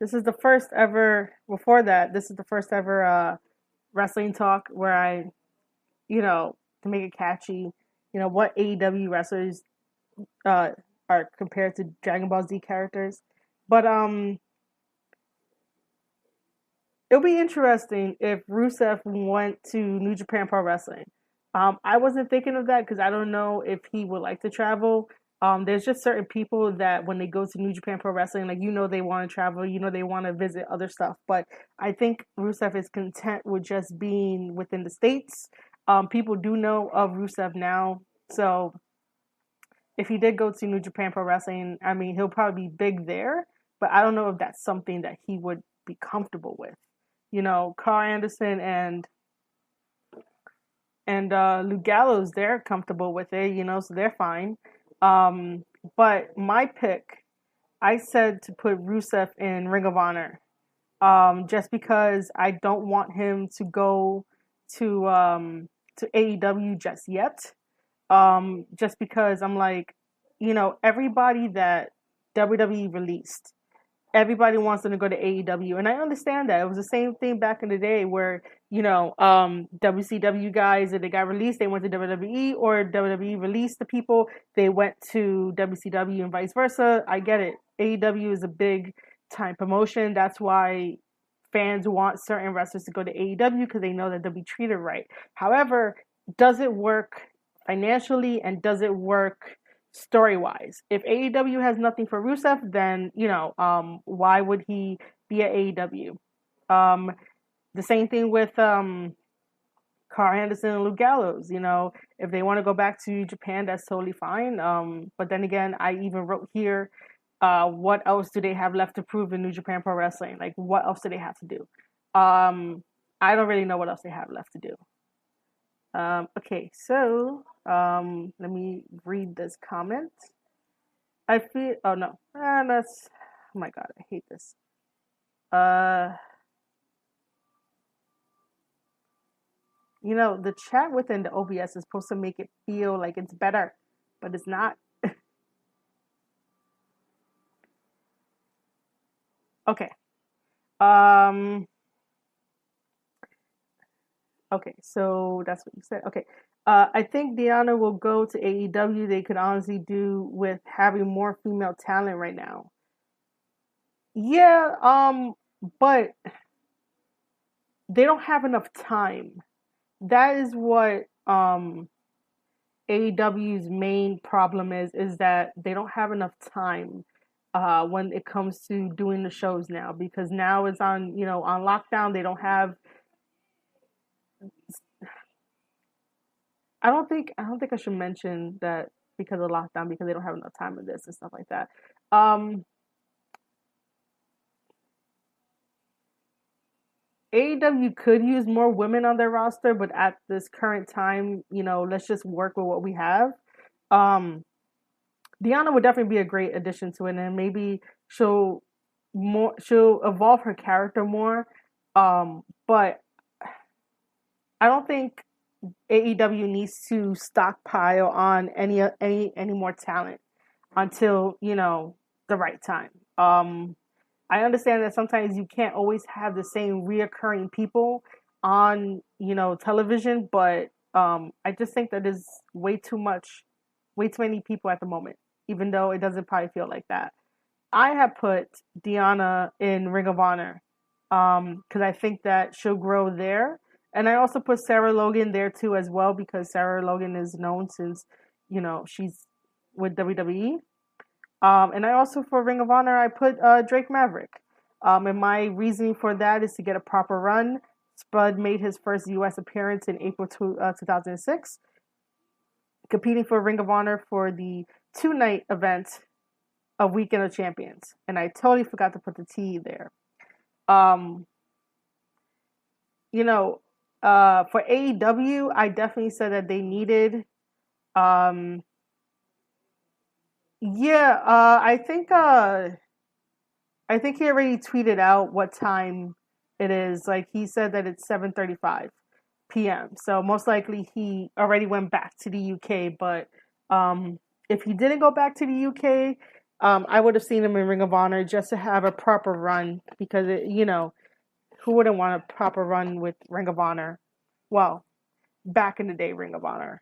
this is the first ever. Before that, this is the first ever wrestling talk where I, to make it catchy, what AEW wrestlers uh are compared to Dragon Ball Z characters. But it'll be interesting if Rusev went to New Japan Pro Wrestling. I wasn't thinking of that because I don't know if he would like to travel. There's just certain people that when they go to New Japan Pro Wrestling, like they want to travel, they want to visit other stuff. But I think Rusev is content with just being within the states. People do know of Rusev now, so if he did go to New Japan Pro Wrestling, I mean, he'll probably be big there. But I don't know if that's something that he would be comfortable with. Carl Anderson and Luke Gallows, they're comfortable with it, so they're fine. Um, but my pick, I said to put Rusev in Ring of Honor, just because I don't want him to go to AEW just yet. Just because I'm like, everybody that WWE released, everybody wants them to go to AEW, and I understand that. It was the same thing back in the day where WCW guys that they got released, they went to WWE, or WWE released the people, they went to WCW, and vice versa. I get it. AEW is a big time promotion. That's why fans want certain wrestlers to go to AEW because they know that they'll be treated right. However, does it work financially and does it work story wise? If AEW has nothing for Rusev, then why would he be at AEW? Um, the same thing with Carl Anderson and Luke Gallows. If they want to go back to Japan, that's totally fine. But then again, I even wrote here, what else do they have left to prove in New Japan Pro Wrestling? Like, what else do they have to do? I don't really know what else they have left to do. Okay, so let me read this comment. I feel. Oh no, that's. Oh my god, I hate this. Uh, the chat within the OBS is supposed to make it feel like it's better, but it's not. Okay. Um. Okay, so that's what you said. Okay. I think Diana will go to AEW. They could honestly do with having more female talent right now. Yeah, but they don't have enough time. That is what AEW's main problem is that they don't have enough time when it comes to doing the shows now, because now it's on, on lockdown. They don't have. I don't think I should mention that because of lockdown, because they don't have enough time with this and stuff like that. Um, AEW could use more women on their roster, but at this current time, let's just work with what we have. Um, Deanna would definitely be a great addition to it, and maybe she'll evolve her character more. But I don't think AEW needs to stockpile on any more talent until the right time. I understand that sometimes you can't always have the same reoccurring people on television, but I just think that is way too many people at the moment, even though it doesn't probably feel like that. I have put Deanna in Ring of Honor because I think that she'll grow there. And I also put Sarah Logan there too as well, because Sarah Logan is known since, she's with WWE. And I also, for Ring of Honor, I put Drake Maverick. And my reasoning for that is to get a proper run. Spud made his first U.S. appearance in April 2006, competing for Ring of Honor for the two-night event of Weekend of Champions. And I totally forgot to put the T there. Um, for AEW, I definitely said that they needed. Um, yeah, I think he already tweeted out what time it is. Like, he said that it's 7:35 p.m. So most likely he already went back to the UK. But if he didn't go back to the UK, I would have seen him in Ring of Honor just to have a proper run, because who wouldn't want a proper run with Ring of Honor? Well, back in the day, Ring of Honor.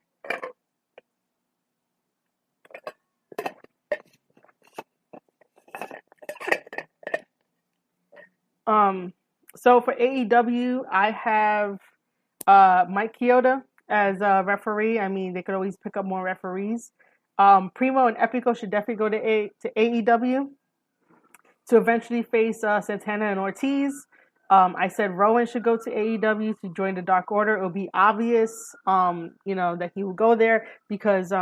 So for AEW, I have Mike Chioda as a referee. I mean, they could always pick up more referees. Primo and Epico should definitely go to AEW to eventually face Santana and Ortiz. I said Rowan should go to AEW to join the Dark Order. It will be obvious, that he will go there because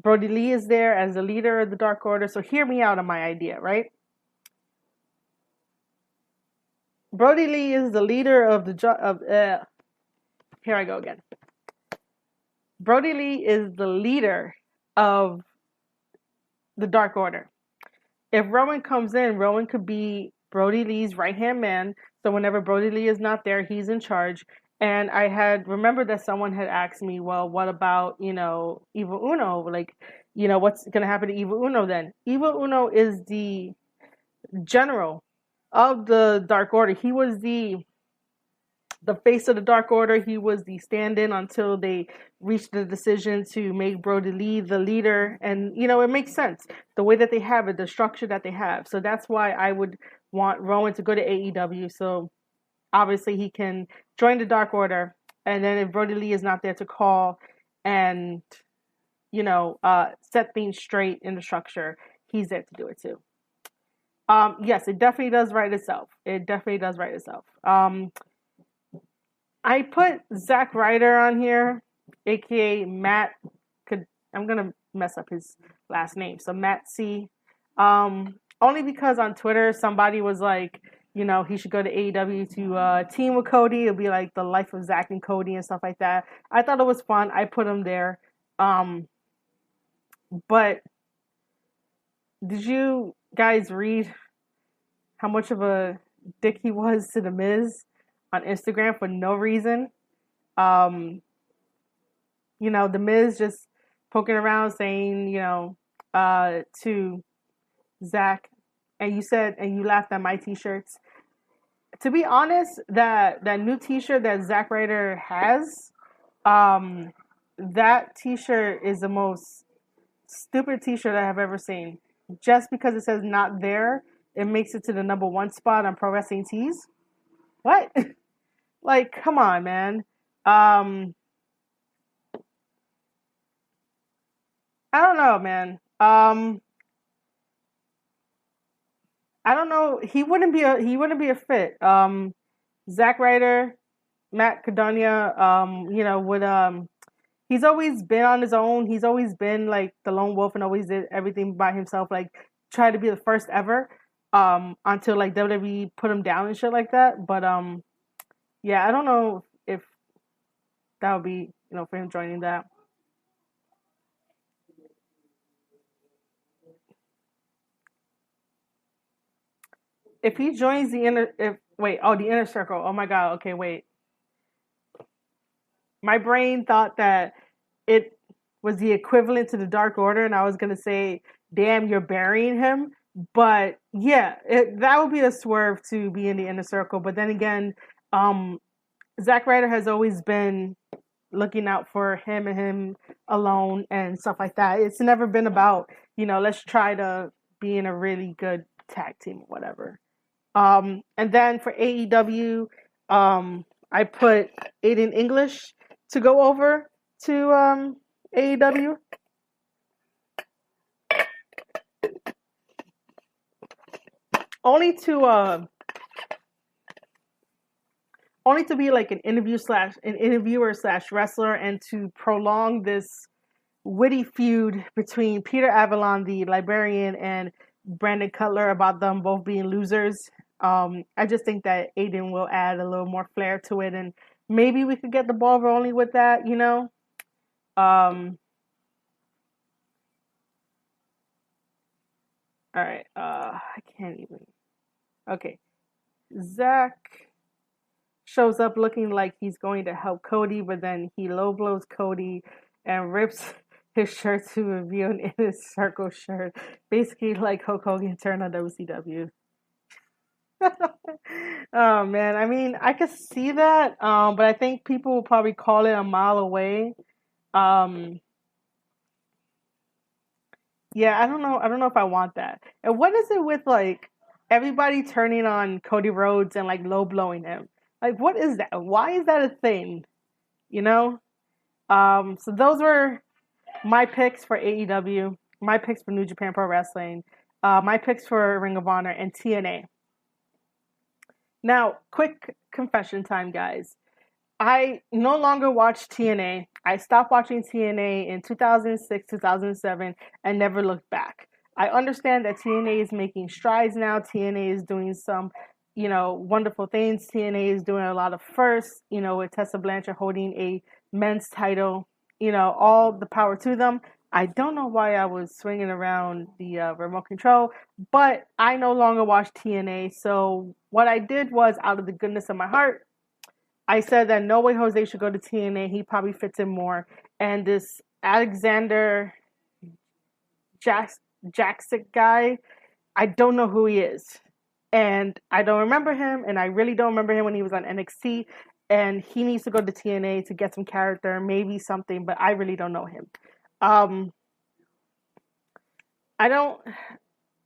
Brody Lee is there as the leader of the Dark Order. So hear me out on my idea, right? Brody Lee is the leader of here I go again. Brody Lee is the leader of the Dark Order. If Rowan comes in, Rowan could be Brody Lee's right-hand man. So whenever Brody Lee is not there, he's in charge. And I had remembered that someone had asked me, well, what about, Evil Uno? Like, what's going to happen to Evil Uno then? Evil Uno is the general of the Dark Order. He was the face of the Dark Order. He was the stand-in until they reached the decision to make Brody Lee the leader. And, it makes sense. The way that they have it, the structure that they have. So that's why I would want Rowan to go to AEW. So obviously he can join the Dark Order. And then if Brody Lee is not there to call and, set things straight in the structure, he's there to do it too. Yes, it definitely does write itself. I put Zack Ryder on here, aka Matt. I'm gonna mess up his last name, so Matt C. Only because on Twitter somebody was like, he should go to AEW to team with Cody. It'll be like the life of Zack and Cody and stuff like that. I thought it was fun. I put him there. But did you guys read how much of a dick he was to The Miz on Instagram for no reason? The Miz just poking around saying, to Zack, and you laughed at my t-shirts. To be honest, that new t-shirt that Zack Ryder has, that t-shirt is the most stupid t-shirt I have ever seen. Just because it says not there, it makes it to the number one spot on Pro Wrestling Tees. What? Like, come on, man. Um, I don't know, man. I don't know. He wouldn't be a fit. Zack Ryder, Matt Cadonia, would he's always been on his own. He's always been like the lone wolf and always did everything by himself. Like try to be the first ever. Until like WWE put him down and shit like that. But yeah, I don't know if that would be for him joining that. If he joins the inner, if wait, oh the inner circle. Oh my god. Okay, wait. My brain thought that it was the equivalent to the Dark Order, and I was gonna say, "Damn, you're burying him." But yeah, that would be a swerve to be in the inner circle. But then again, um, Zack Ryder has always been looking out for him and him alone and stuff like that. It's never been about let's try to be in a really good tag team or whatever. And then for AEW, I put Aiden English to go over to AEW. Only to only to be like an interviewer slash wrestler and to prolong this witty feud between Peter Avalon, the librarian, and Brandon Cutler about them both being losers. I just think that Aiden will add a little more flair to it, and maybe we could get the ball rolling with that. Um, all right. I can't even. Okay. Zach shows up looking like he's going to help Cody, but then he low blows Cody and rips his shirt to reveal an inner circle shirt. Basically, like Hulk Hogan turned on WCW. Oh man, I mean, I could see that, but I think people will probably call it a mile away. Um, yeah, I don't know. I don't know if I want that. And what is it with like everybody turning on Cody Rhodes and like low blowing him? Like, what is that? Why is that a thing? You know? So those were my picks for AEW, my picks for New Japan Pro Wrestling, my picks for Ring of Honor and TNA. Now, quick confession time, guys. I no longer watch TNA. I stopped watching TNA in 2006, 2007, and never looked back. I understand that TNA is making strides now. TNA is doing some, wonderful things. TNA is doing a lot of firsts, with Tessa Blanchard holding a men's title, all the power to them. I don't know why I was swinging around the remote control, but I no longer watch TNA. So what I did was, out of the goodness of my heart, I said that No Way Jose should go to TNA. He probably fits in more. And this Alexander Jaksic guy, I don't know who he is. And I don't remember him. And I really don't remember him when he was on NXT. And he needs to go to TNA to get some character, maybe something, but I really don't know him. Um, I don't,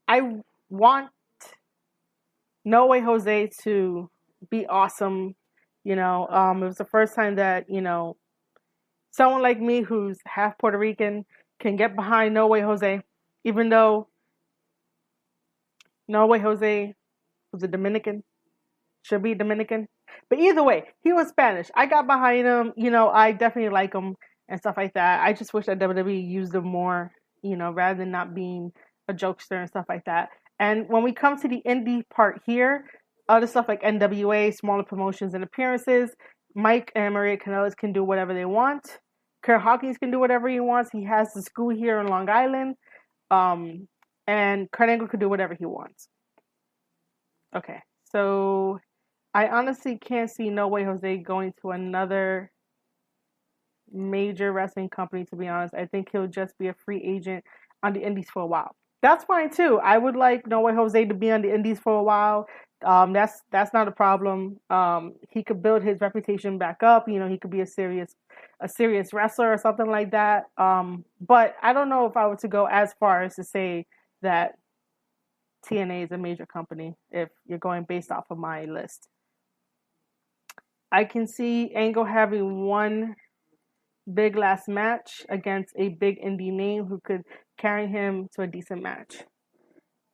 I want No Way Jose to be awesome. It was the first time that, someone like me who's half Puerto Rican can get behind No Way Jose, even though No Way Jose was a Dominican, should be Dominican. But either way, he was Spanish. I got behind him. I definitely like him and stuff like that. I just wish that WWE used him more, rather than not being a jokester and stuff like that. And when we come to the indie part here, other stuff like NWA, smaller promotions and appearances, Mike and Maria Kanellis can do whatever they want. Kurt Hawkins can do whatever he wants. He has the school here in Long Island. Um, and Kurt Angle can do whatever he wants. Okay, so I honestly can't see No Way Jose going to another major wrestling company, to be honest. I think he'll just be a free agent on the indies for a while. That's fine too. I would like No Way Jose to be on the indies for a while. That's not a problem. He could build his reputation back up. He could be a serious wrestler or something like that. But I don't know if I were to go as far as to say that TNA is a major company if you're going based off of my list. I can see Angle having one big last match against a big indie name who could carry him to a decent match.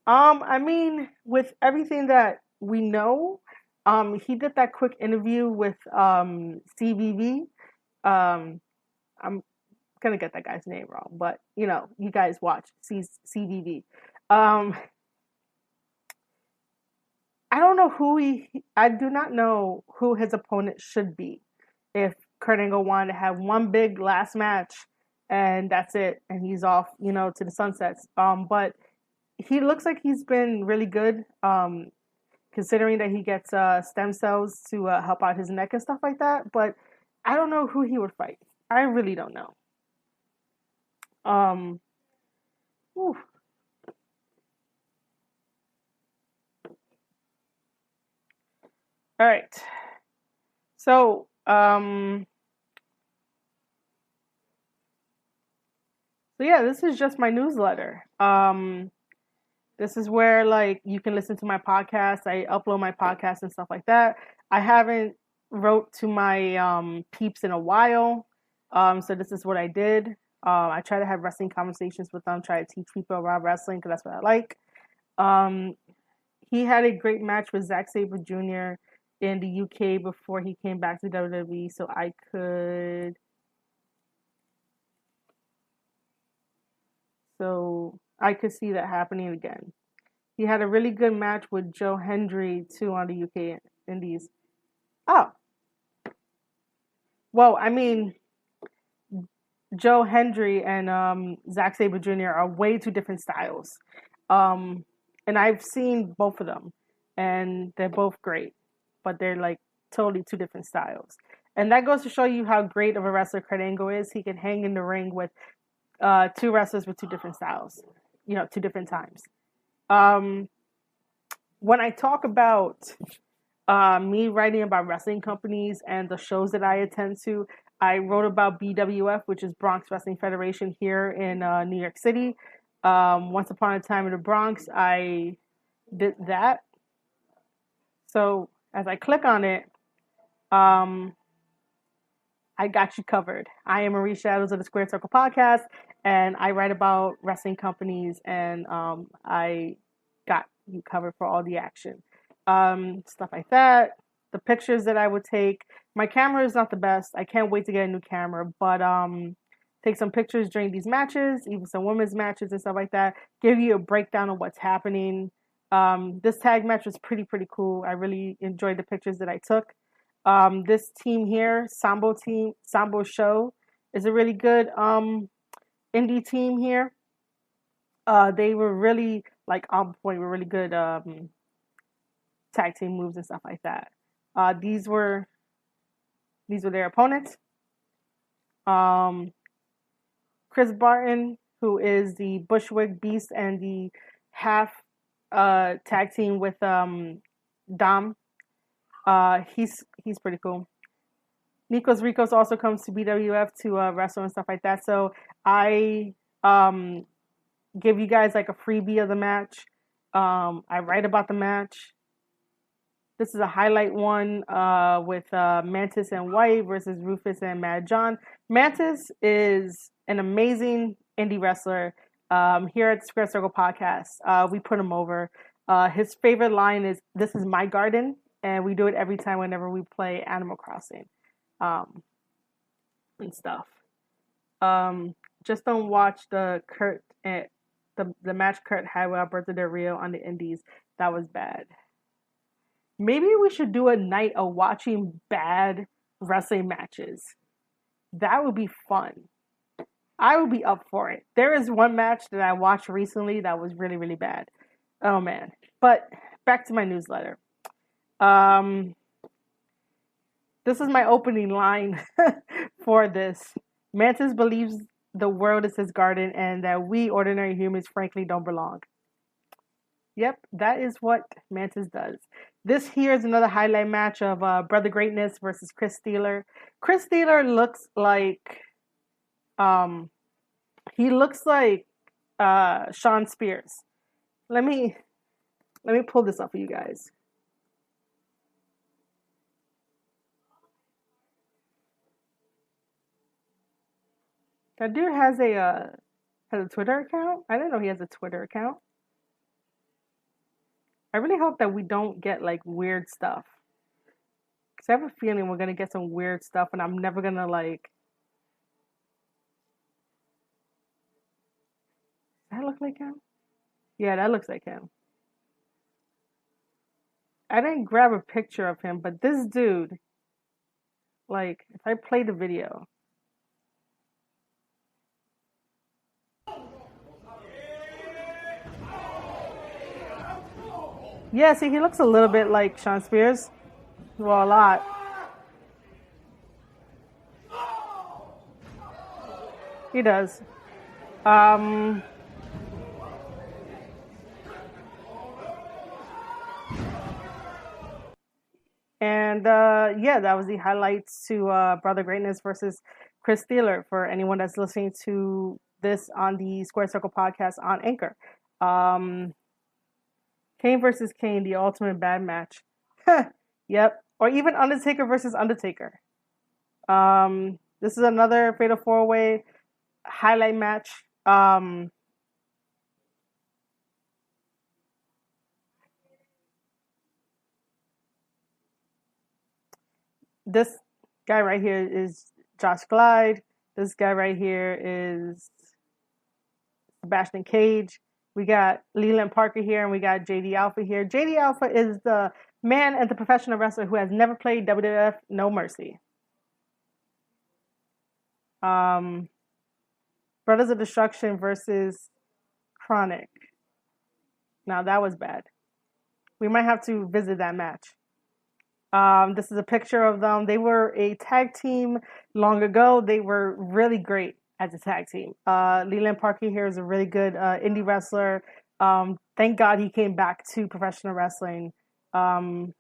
I mean, with everything that we know, he did that quick interview with CVV. I'm gonna get that guy's name wrong, but you guys watch CVV. Um, I don't know I do not know who his opponent should be. If Kurt Angle wanted to have one big last match and that's it, and he's off, to the sunsets. But he looks like he's been really good. Considering that he gets stem cells to help out his neck and stuff like that. But I don't know who he would fight. I really don't know. Um, whew. All right. So, yeah, this is just my newsletter. This is where like you can listen to my podcast. I upload my podcast and stuff like that. I haven't wrote to my peeps in a while. So this is what I did. I try to have wrestling conversations with them, try to teach people about wrestling because that's what I like. He had a great match with Zack Sabre Jr. in the UK before he came back to WWE, so I could see that happening again. He had a really good match with Joe Hendry too on the UK Indies. Oh, well, I mean, Joe Hendry and Zack Sabre Jr. are way two different styles. And I've seen both of them, and they're both great, but they're like totally two different styles. And that goes to show you how great of a wrestler Kurt Angle is. He can hang in the ring with two wrestlers with two different styles, two different times. When I talk about me writing about wrestling companies and the shows that I attend to, I wrote about BWF, which is Bronx Wrestling Federation here in New York City. Once upon a time in the Bronx, I did that. So as I click on it, I got you covered. I am Marie Shadows of the Square Circle Podcast, and I write about wrestling companies, and I got you covered for all the action. Stuff like that. The pictures that I would take. My camera is not the best. I can't wait to get a new camera, but take some pictures during these matches, even some women's matches and stuff like that. Give you a breakdown of what's happening. This tag match was pretty cool. I really enjoyed the pictures that I took. This team here, Sambo Show, is a really good indie team here. They were really like on point with really good tag team moves and stuff like that. These were their opponents. Chris Barton, who is the Bushwick Beast and the half tag team with Dom. He's pretty cool. Nikos Ricos also comes to BWF to wrestle and stuff like that. So I give you guys like a freebie of the match. I write about the match. This is a highlight one with Mantis and White versus Rufus and Mad John. Mantis is an amazing indie wrestler. Here at Square Circle Podcast, we put him over. His favorite line is, "This is my garden," and we do it every time whenever we play Animal Crossing and stuff. Just don't watch the match Kurt had with Alberto Del Rio on the Indies. That was bad. Maybe we should do a night of watching bad wrestling matches. That would be fun. I would be up for it. There is one match that I watched recently that was really bad. Oh man. But back to my newsletter. This is my opening line for this. Mantis believes the world is his garden and that we ordinary humans frankly don't belong. Yep, that is what Mantis does. This here is another highlight match of Brother Greatness versus Chris Steeler. Chris Steeler looks like Sean Spears. Let me Let me pull this up for you guys. That dude has a Twitter account. I didn't know he has a Twitter account. I really hope that we don't get like weird stuff. Cause I have a feeling we're gonna get some weird stuff, and I'm never gonna like. Does that look like him? Yeah, that looks like him. I didn't grab a picture of him, but this dude, like, if I play the video, yeah, see, he looks a little bit like Sean Spears. Well, a lot. He does. Um, and yeah, that was the highlights to Brother Greatness versus Chris Steeler for anyone that's listening to this on the Square Circle podcast on Anchor. Um, Kane versus Kane, the ultimate bad match. Yep. Or even Undertaker versus Undertaker. This is another Fatal 4-Way highlight match. This guy right here is Josh Glide. This guy right here is Sebastian Cage. We got Leland Parker here, and we got JD Alpha here. JD Alpha is the man and the professional wrestler who has never played WWF No Mercy. Um, Brothers of Destruction versus Chronic. Now that was bad. We might have to visit that match. This is a picture of them. They were a tag team long ago. They were really great as a tag team. Leland Parker here is a really good indie wrestler. Thank God he came back to professional wrestling. Um,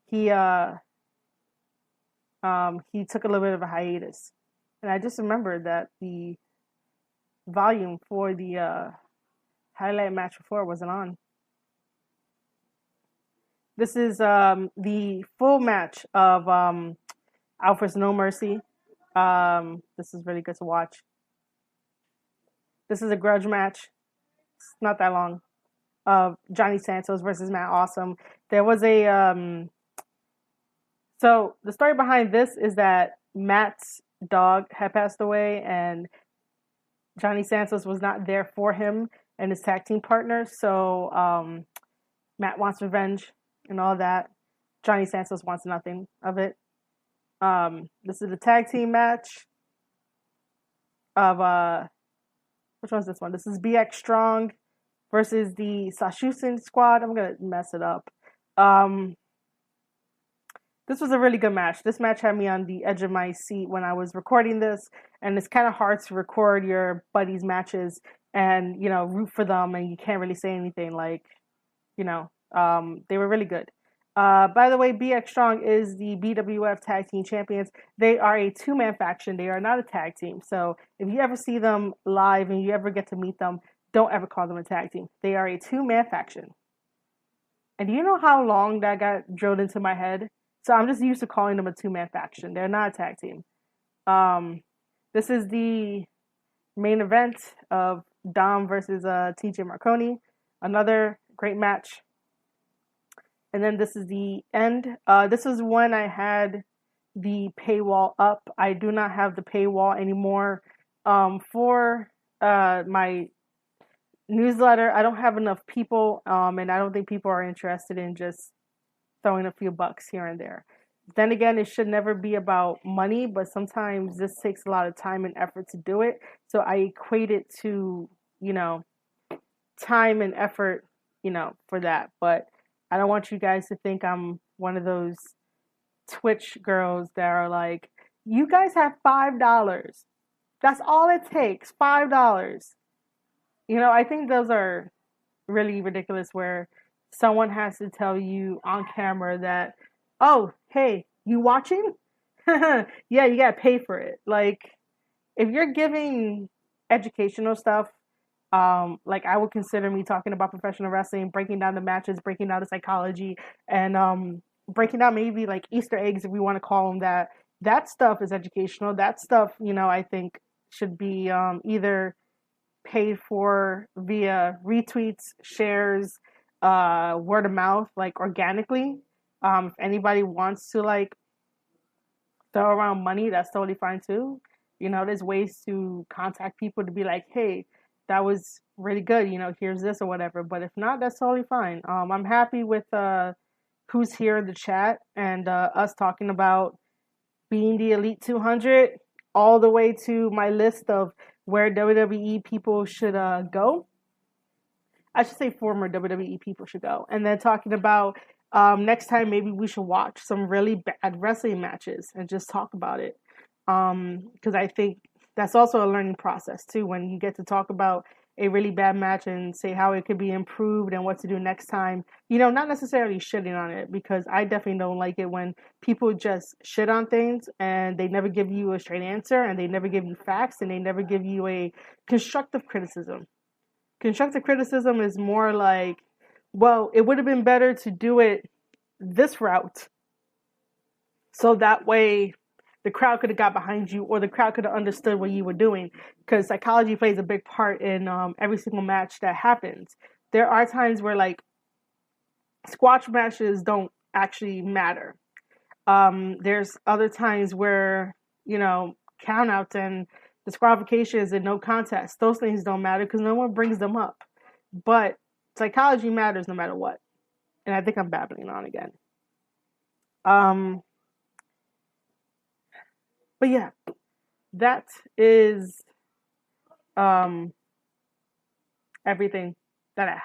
he he took a little bit of a hiatus, and I just remembered that the volume for the highlight match before wasn't on. This is the full match of Alpha's No Mercy. This is really good to watch. This is a grudge match. It's not that long. Of Johnny Santos versus Matt Awesome. There was a so the story behind this is that Matt's dog had passed away, and Johnny Santos was not there for him and his tag team partner. So Matt wants revenge and all that. Johnny Santos wants nothing of it. This is the tag team match of which one's this one? This is BX Strong versus the Sashusin squad. I'm gonna mess it up. Um, this was a really good match. This match had me on the edge of my seat when I was recording this, and it's kind of hard to record your buddies' matches and root for them, and you can't really say anything like, they were really good. By the way, BX Strong is the BWF Tag Team Champions. They are a two-man faction. They are not a tag team. So if you ever see them live and you ever get to meet them, don't ever call them a tag team. They are a two-man faction. And do you know how long that got drilled into my head? So I'm just used to calling them a two-man faction. They're not a tag team. This is the main event of Dom versus TJ Marconi. Another great match. And then this is the end. This is when I had the paywall up. I do not have the paywall anymore for my newsletter. I don't have enough people, and I don't think people are interested in just throwing a few bucks here and there. Then again, it should never be about money, but sometimes this takes a lot of time and effort to do it. So I equate it to, time and effort, for that. But I don't want you guys to think I'm one of those Twitch girls that are like, you guys have $5. That's all it takes, $5. I think those are really ridiculous where someone has to tell you on camera that, oh, hey, you watching? Yeah, you gotta pay for it. Like, if you're giving educational stuff, Like I would consider me talking about professional wrestling, breaking down the matches, breaking down the psychology, and breaking down maybe like Easter eggs if we want to call them that. That stuff is educational. That stuff, I think should be either paid for via retweets, shares, word of mouth, like organically. If anybody wants to like throw around money, that's totally fine too. There's ways to contact people to be like, hey, that was really good. Here's this or whatever. But if not, that's totally fine. I'm happy with who's here in the chat and us talking about being the Elite 200 all the way to my list of where WWE people should go. I should say former WWE people should go. And then talking about next time maybe we should watch some really bad wrestling matches and just talk about it. Because I think that's also a learning process too when you get to talk about a really bad match and say how it could be improved and what to do next time. Not necessarily shitting on it because I definitely don't like it when people just shit on things and they never give you a straight answer and they never give you facts and they never give you a constructive criticism. Constructive criticism is more like, well, it would have been better to do it this route so that way the crowd could have got behind you or the crowd could have understood what you were doing, because psychology plays a big part in every single match that happens. There are times where like squash matches don't actually matter. There's other times where countouts and disqualifications and no contest, those things don't matter because no one brings them up, but psychology matters no matter what. And I think I'm babbling on again. But yeah, that is everything that I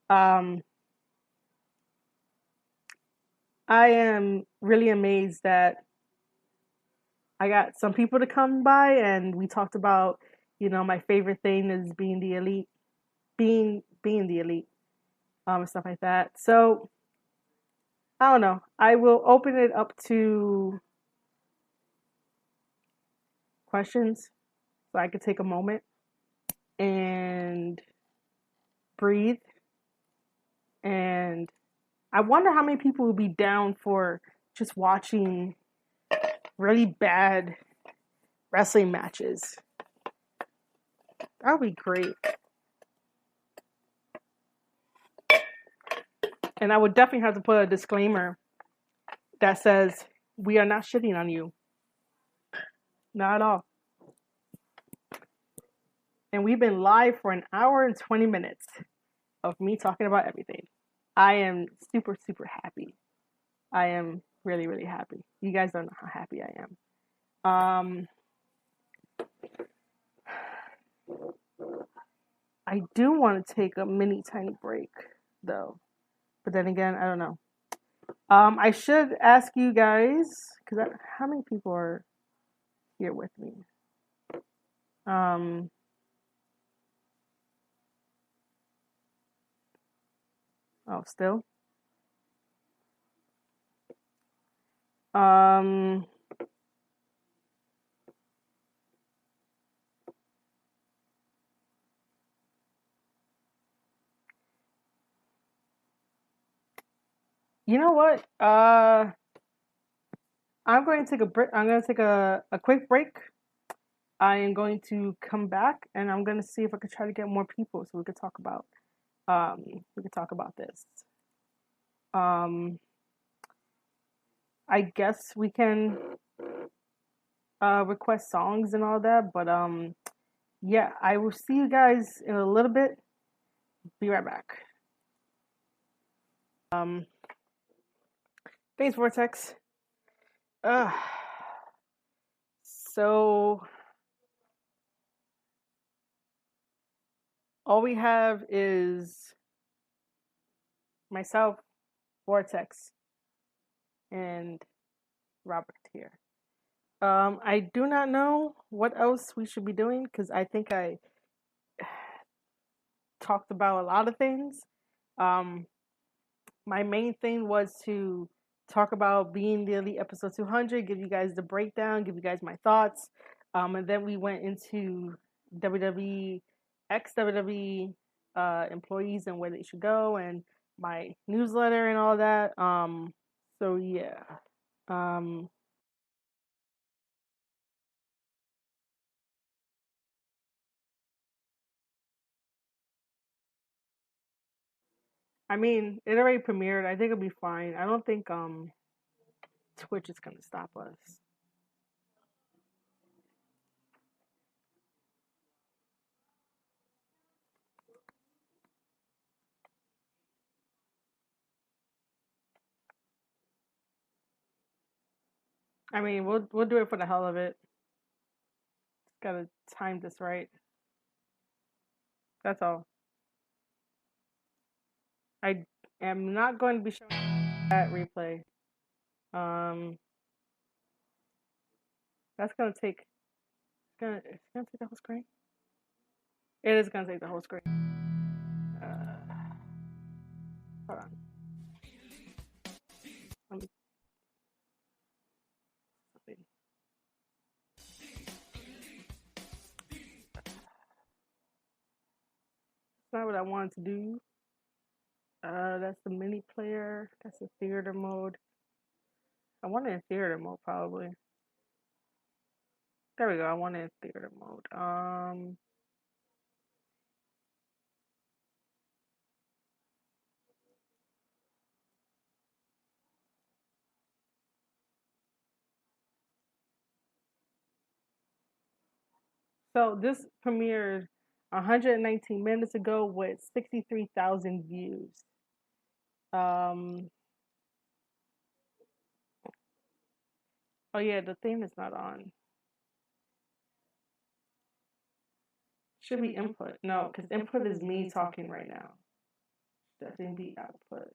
have. I am really amazed that I got some people to come by and we talked about, my favorite thing is being the elite, being the elite, and stuff like that. So I don't know. I will open it up to questions so I could take a moment and breathe. And I wonder how many people will be down for just watching really bad wrestling matches. That would be great. And I would definitely have to put a disclaimer that says, we are not shitting on you. Not at all. And we've been live for an hour and 20 minutes of me talking about everything. I am super, super happy. I am really, really happy. You guys don't know how happy I am. I do want to take a mini tiny break though. But then again, I don't know. I should ask you guys, because how many people are here with me? Oh, still? You know what? I'm going to take a break. I'm going to take a quick break. I am going to come back and I'm going to see if I could try to get more people so we could talk about this. I guess we can request songs and all that, but yeah, I will see you guys in a little bit. Be right back. Thanks, Vortex. So all we have is myself, Vortex, and Robert here. I do not know what else we should be doing because I think I talked about a lot of things. My main thing was to talk about being the Elite episode 200, give you guys the breakdown, give you guys my thoughts, and then we went into WWE ex-WWE employees and where they should go, and my newsletter and all that. So yeah. I mean, it already premiered. I think it'll be fine. I don't think Twitch is gonna stop us. I mean, we'll do it for the hell of it. Gotta time this right. That's all. I am not going to be showing that replay. That's gonna take. It's gonna take the whole screen. It is gonna take the whole screen. Hold on. Let me. It's not what I wanted to do. That's the mini player. That's the theater mode. I want it in theater mode probably. There we go. I want it in theater mode. So this premiered 119 minutes ago with 63,000 views. Oh yeah, the theme is not on. Should be input. No, because input is me talking right now. That thing be output.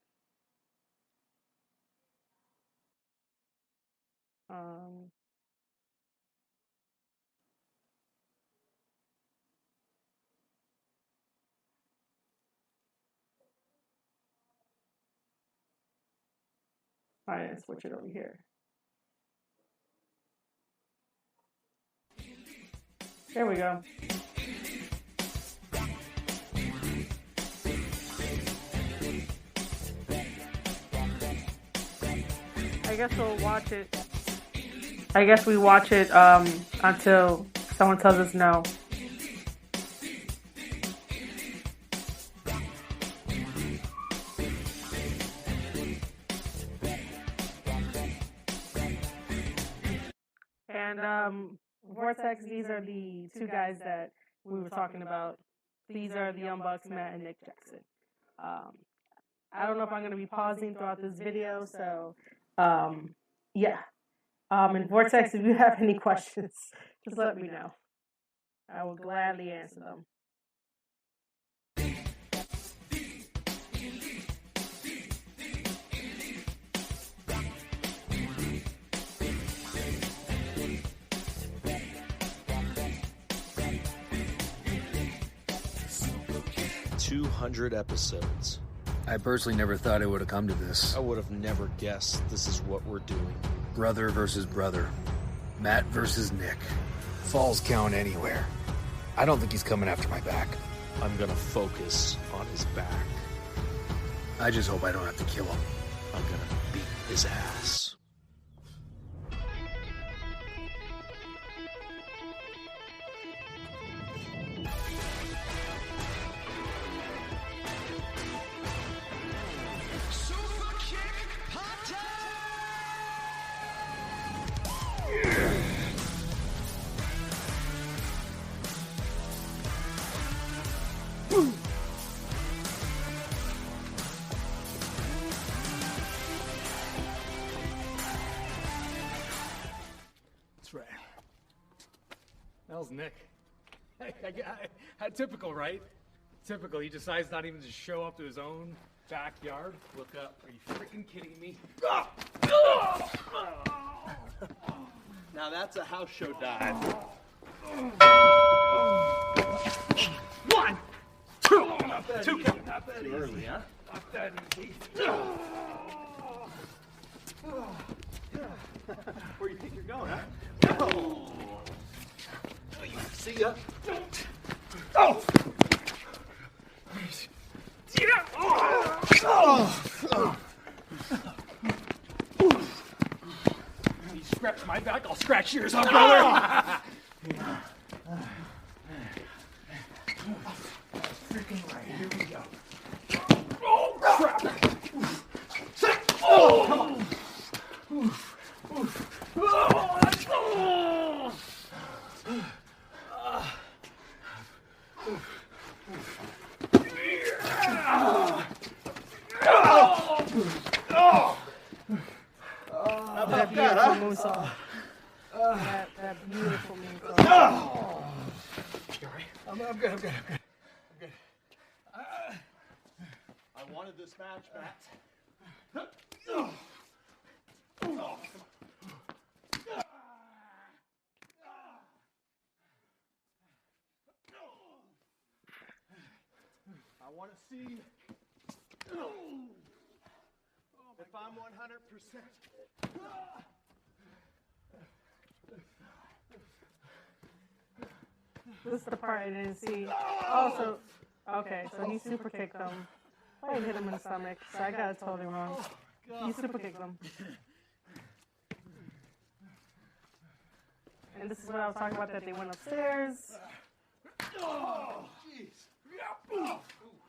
Alright, let's switch it over here. There we go. I guess we'll watch it. I guess we watch it until someone tells us no. And Vortex, these are the two guys that we were talking about. These are the Young Bucks, Matt and Nick Jackson. I don't know if I'm going to be pausing throughout this video, so yeah. And Vortex, if you have any questions, just let me know. I will gladly answer them. $200 episodes. I personally never thought it would have come to this. I would have never guessed this is what we're doing. Brother versus brother. Matt versus Nick. Falls count anywhere. I don't think he's coming after my back. I'm gonna focus on his back. I just hope I don't have to kill him. I'm gonna beat his ass. That's right. That was Nick. Typical, right? Typical. He decides not even to show up to his own backyard. Look up. Are you freaking kidding me? Now that's a house show dive. 1, 2, 2. Too early, huh? Not that easy. Where do you think you're going, huh? Oh. See ya. Oh! scratch yours, huh, brother? Freaking right. Here we go. Oh, crap. Oh, come on. That beautiful moonsault. That beautiful moonsault. I'm good. I wanted this match, Matt. I want to see if I'm 100%. This is the part I didn't see. Oh, okay, so he super kicked him. I hit him in the stomach, so I got it totally wrong. He super kicked him. And this is what I was talking about, that they went upstairs.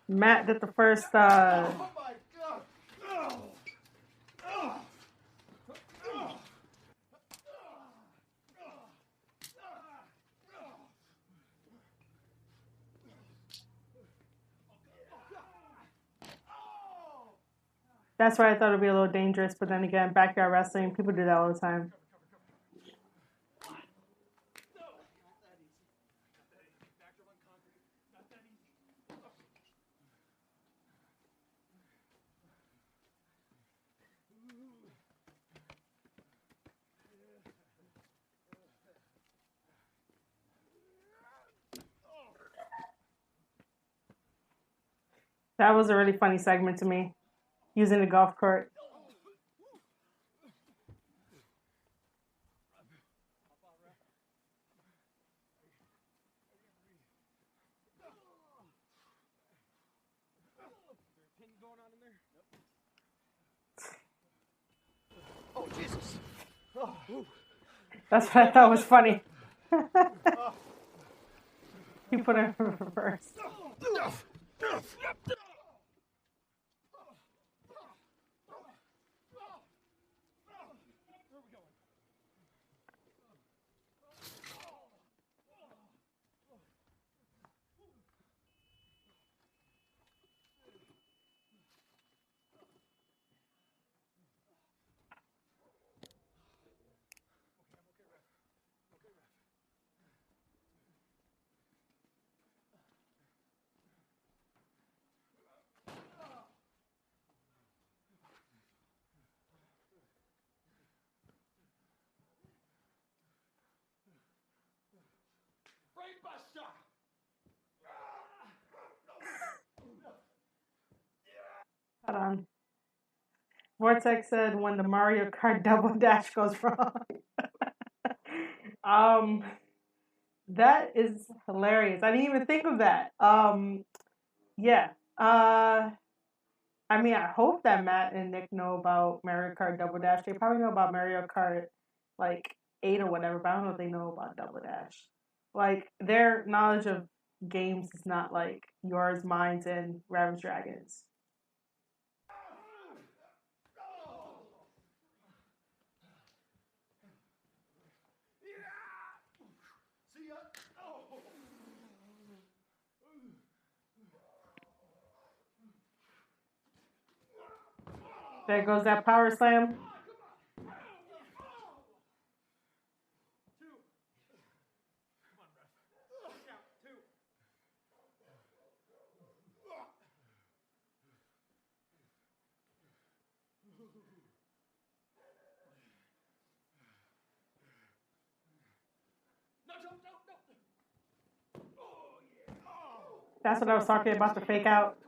Matt did the first, Oh my God. that's why I thought it'd be a little dangerous, but then again, backyard wrestling, people do that all the time. That was a really funny segment to me, using the golf cart. Oh, Jesus. That's what I thought was funny. He put it in reverse. Hold on. Vortex said when the Mario Kart double dash goes wrong. That is hilarious. I didn't even think of that. Yeah. I mean, I hope that Matt and Nick know about Mario Kart Double Dash. They probably know about Mario Kart like 8 or whatever, but I don't know if they know about Double Dash. Like, their knowledge of games is not like yours, mine's, and Ravage Dragons. There goes that power slam. That's what I was talking about, the fake out.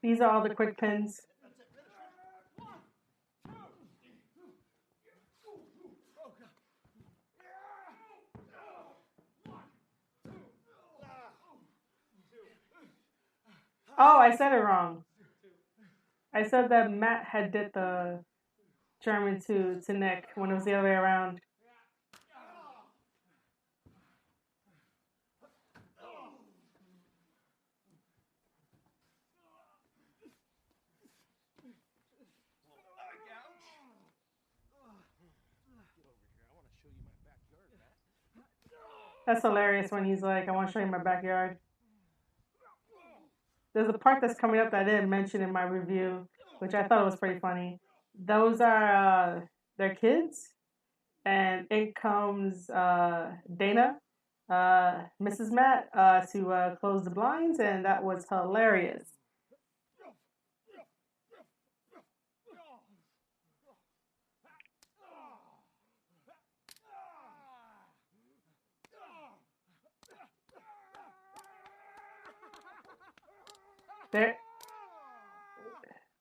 These are all the quick pins. Oh, I said it wrong. I said that Matt had did the German to Nick when it was the other way around. That's hilarious when he's like, I want to show you my backyard. There's a part that's coming up that I didn't mention in my review, which I thought was pretty funny. Those are their kids, and in comes Dana, Mrs. Matt, to close the blinds, and that was hilarious.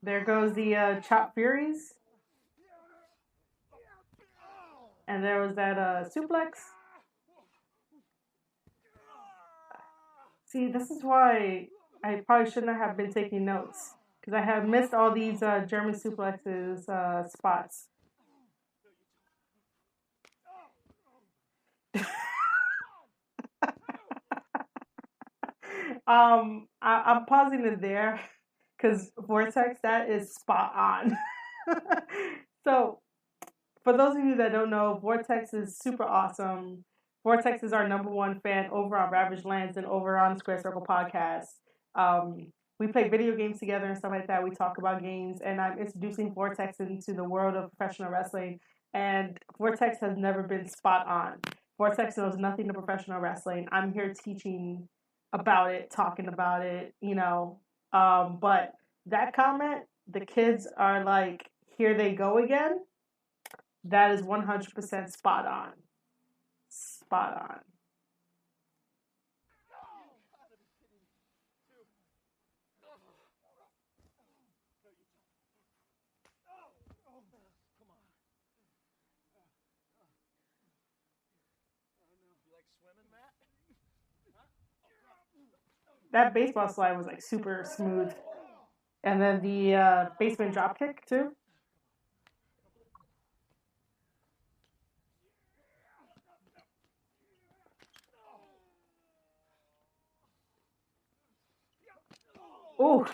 There goes the Chop Furies. And there was that suplex. See, this is why I probably shouldn't have been taking notes. Because I have missed all these German suplexes spots. I'm pausing it there because Vortex, that is spot on. So, for those of you that don't know, Vortex is super awesome. Vortex is our #1 fan over on Ravaged Lands and over on Square Circle Podcast. We play video games together and stuff like that. We talk about games, and I'm introducing Vortex into the world of professional wrestling. And Vortex has never been spot on. Vortex knows nothing of professional wrestling. I'm here teaching about it, talking about it, you know. But that comment, the kids are like, here they go again. That is 100% spot on. Spot on. That baseball slide was like super smooth. And then the basement drop kick too. Ooh,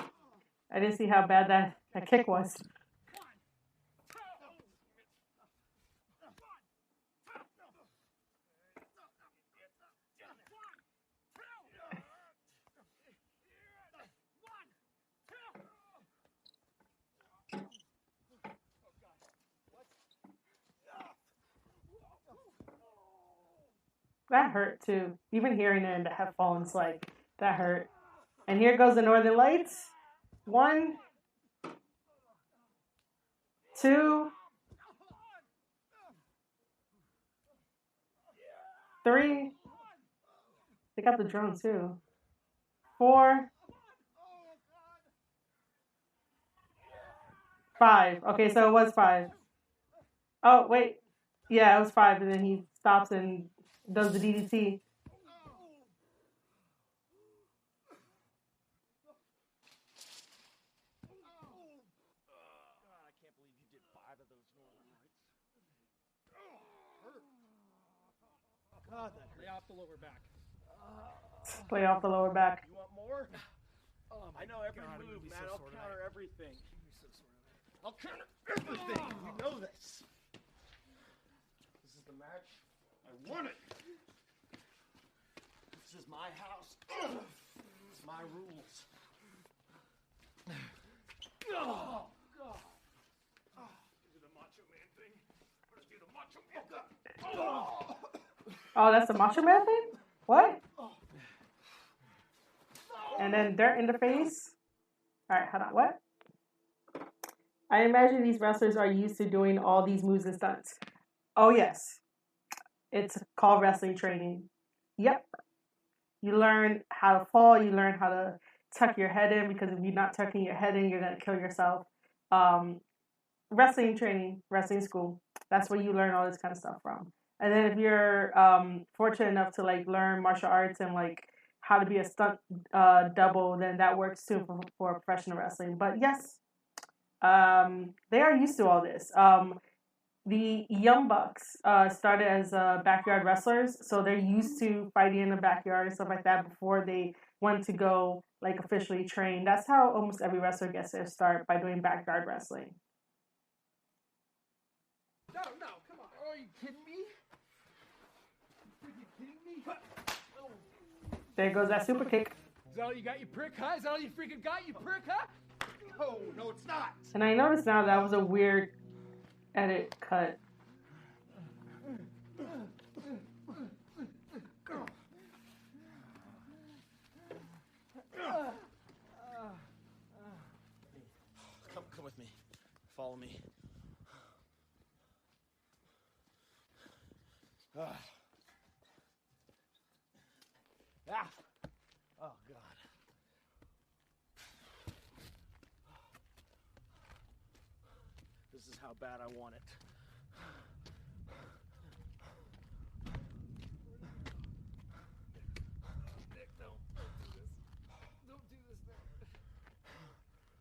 I didn't see how bad that kick was. That hurt too. Even hearing it in the headphones, like, that hurt. And here goes the Northern Lights. 1, 2, 3. They got the drone too. 4, 5. Okay, so it was 5. Oh, wait. Yeah, it was 5, and then he stops and does the DDT. God, lay off the lower back. Play off the lower back. You want more? I know every move, man. I'll counter everything. I'll counter everything. You know this. This is the match. I want it. This is my house. It's my rules. Oh, God. Do the Macho Man thing. Let's do the Macho Man. Oh, that's the Macho Man thing? What? And then dirt in the face. All right, hold on. What? I imagine these wrestlers are used to doing all these moves and stunts. Oh, yes. It's called wrestling training. Yep. You learn how to fall. You learn how to tuck your head in, because if you're not tucking your head in, you're gonna kill yourself. Wrestling training, wrestling school. That's where you learn all this kind of stuff from. And then if you're fortunate enough to like learn martial arts and like how to be a stunt double, then that works too for professional wrestling. But yes, they are used to all this. The Young Bucks started as backyard wrestlers, so they're used to fighting in the backyard and stuff like that before they went to go like officially train. That's how almost every wrestler gets their start, by doing backyard wrestling. No, come on. Are you kidding me? Are you kidding me? There goes that super kick. Is that all you got, you prick, huh? Is that all you freaking got, you prick, huh? No, it's not. And I noticed now that was a weird edit cut. Come with me. Follow me. Oh, God. This is how bad I want it. Nick, don't do this. Don't do this, Nick.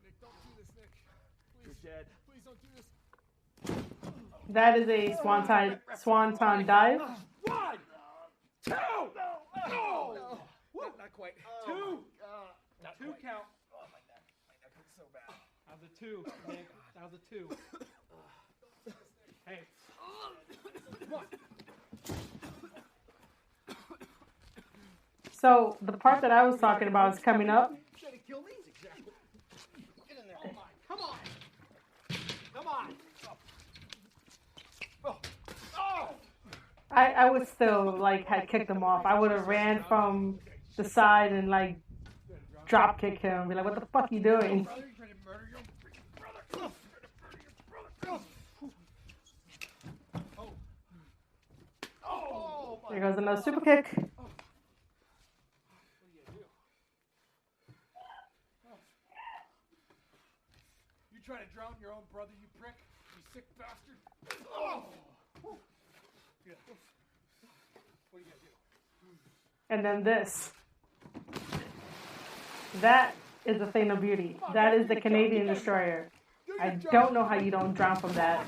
Nick, don't do this, Nick. Please. You're dead. Please don't do this. That is a swanton dive. One! Two! No! Not quite. Two! Two quite. count. Oh, my neck hurts so bad. How's the two, Nick? How's the two? Hey. One. So the part that I was talking about is coming up. Trying to kill me? Exactly. Get in there. Come on. Come on. Oh. I would still like had kicked him off. I would have ran from the side and like drop kick him and be like, "What the fuck you doing?" Brother, you're trying to murder your freaking brother. You're trying to murder your brother. Oh. There goes another super kick. What do you do? You trying to drown your own brother, you prick? You sick bastard. Oh. Yeah. What are you gonna do? And then this. That is a thing of beauty. That is the Canadian destroyer. I don't know how you don't drown from that.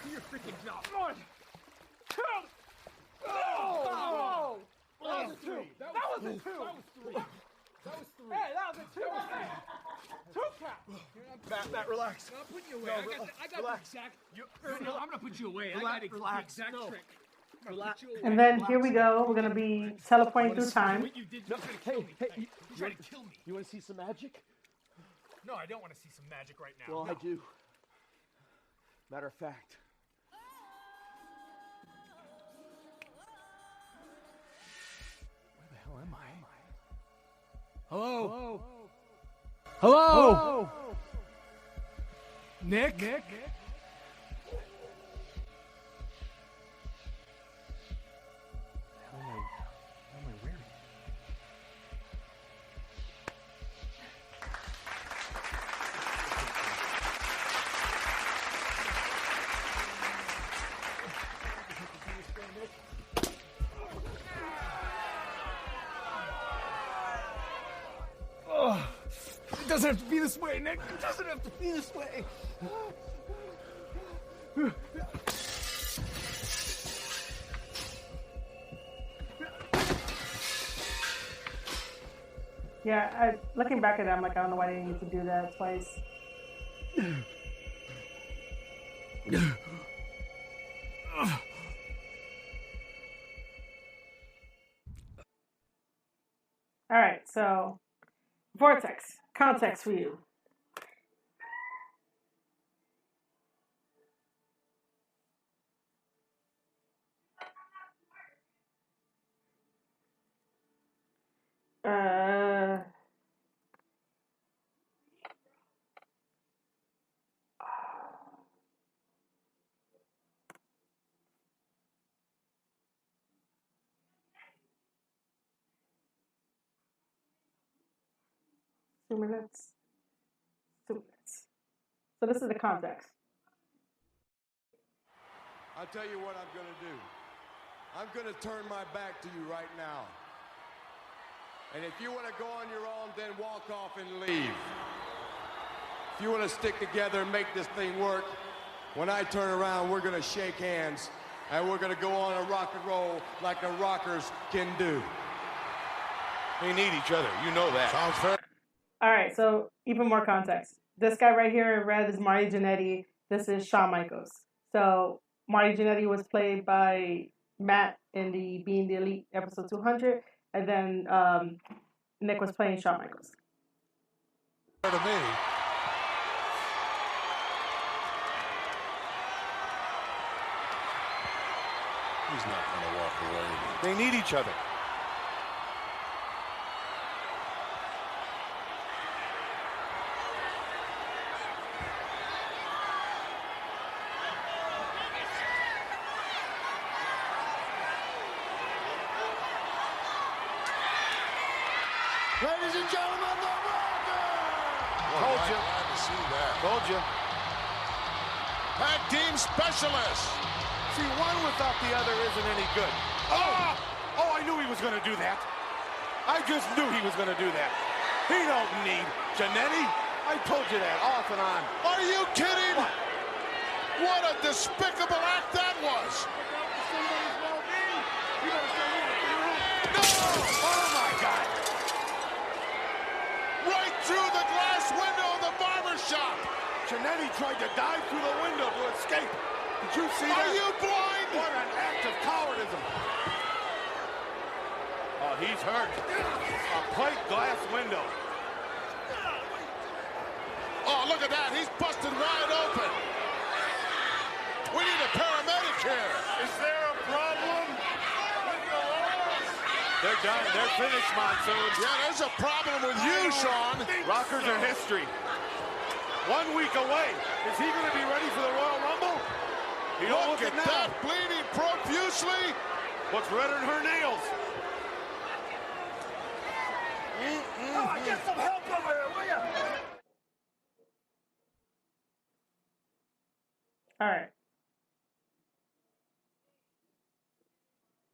Do your freaking job. One. Two. Oh. That was a two. That was a two. That was three. That was three. Hey, that was a two. Two count. Matt, relax. I'm putting you away. I got relax. the exact. No, I'm gonna put you away. Relax, I got relax. the exact No. trick. Relax. And then here we go. We're gonna be teleporting through time. What you did, you tried to kill me. You tried to kill me. You want to see some magic? No, I don't want to see some magic right now. Well, no. I do. Matter of fact. Where the hell am I? Hello? Hello? Nick? What am I wearing? It doesn't have to be this way, Nick. It doesn't have to be this way. Yeah, looking back at it, I'm like, I don't know why they need to do that twice. All right, so Vortex, context for you. 2 minutes. 2 minutes. So this is the context. I'll tell you what I'm going to do. I'm going to turn my back to you right now. And if you want to go on your own, then walk off and leave. If you want to stick together and make this thing work, when I turn around, we're going to shake hands, and we're going to go on a rock and roll like the Rockers can do. They need each other. You know that. Sounds fair. All right, so even more context. This guy right here in red is Marty Jannetty. This is Shawn Michaels. So Marty Jannetty was played by Matt in the Being the Elite episode 200, and then Nick was playing Shawn Michaels. To me. He's not going to walk away. They need each other. Ladies and gentlemen, the Rockers! Told you. Glad to see that. Told you. Tag team specialists. See, one without the other isn't any good. Oh! Oh, I knew he was going to do that. I just knew he was going to do that. He don't need Jannetty. I told you that off and on. Are you kidding? What a despicable act that was. No! Oh, my God. Right through the glass window of the barber shop. Jannetty tried to dive through the window to escape. Did you see that? Are you blind? What an act of cowardism. Oh, he's hurt. A plate glass window. Oh, look at that. He's busted wide open. We need a paramedic here. Is there a problem with the laws? They're done. They're finished, Monsoon. Yeah, there's a problem with you, Sean. Rockers are history. 1 week away. Is he going to be ready for the Royal Rumble? He don't Look at now. that, bleeding profusely. What's redder than her nails? Get some help over here, will ya? All right.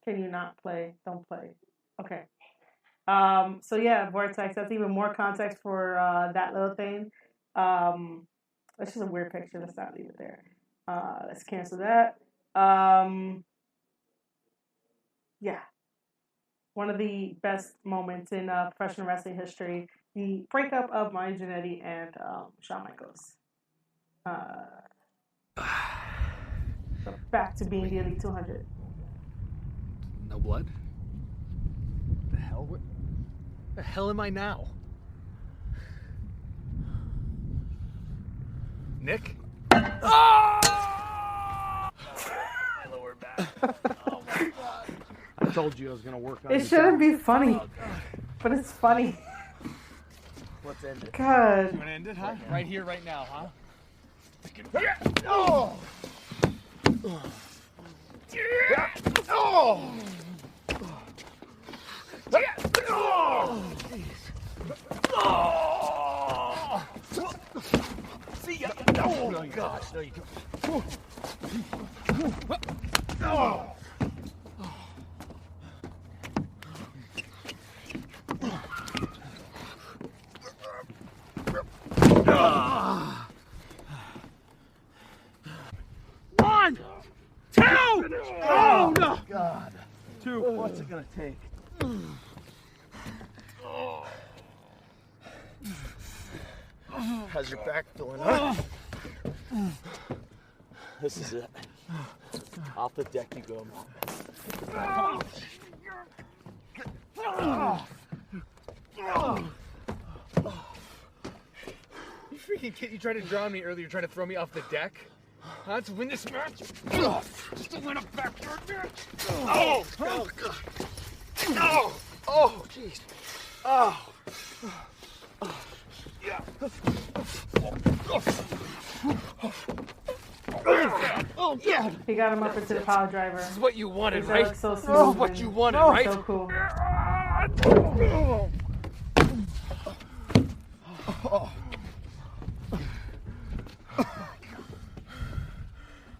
Can you not play? Don't play. Okay. So yeah, Vortex. That's even more context for that little thing. That's just a weird picture. Let's not leave it there. Let's cancel that. Yeah. One of the best moments in professional wrestling history. The breakup of Marty Jannetty and Shawn Michaels. So back to being the Elite 200. No blood? The hell? Where the hell am I now? Nick? Oh! My lower back. Oh my God. I told you I was going to work on It shouldn't be funny, but it's funny. Let's end it. God. You want to end it, huh? Right here, right now, huh? Oh! Oh! Oh! See ya. Oh, no, gosh. No, you don't. Oh! One, two. Oh no! God. Two. What's it gonna take? How's your back feeling, huh? This is it. Off the deck you go, man. You freaking kid! You tried to drown me earlier. Trying to throw me off the deck. Huh? To win this match? Just to win a backyard match? Oh! Oh! God! Oh! Oh! Jeez! Oh! Yeah! Oh God! He got him up into the power driver. This is what you wanted, That right? looks so This smooth is what and you wanted, right? So cool.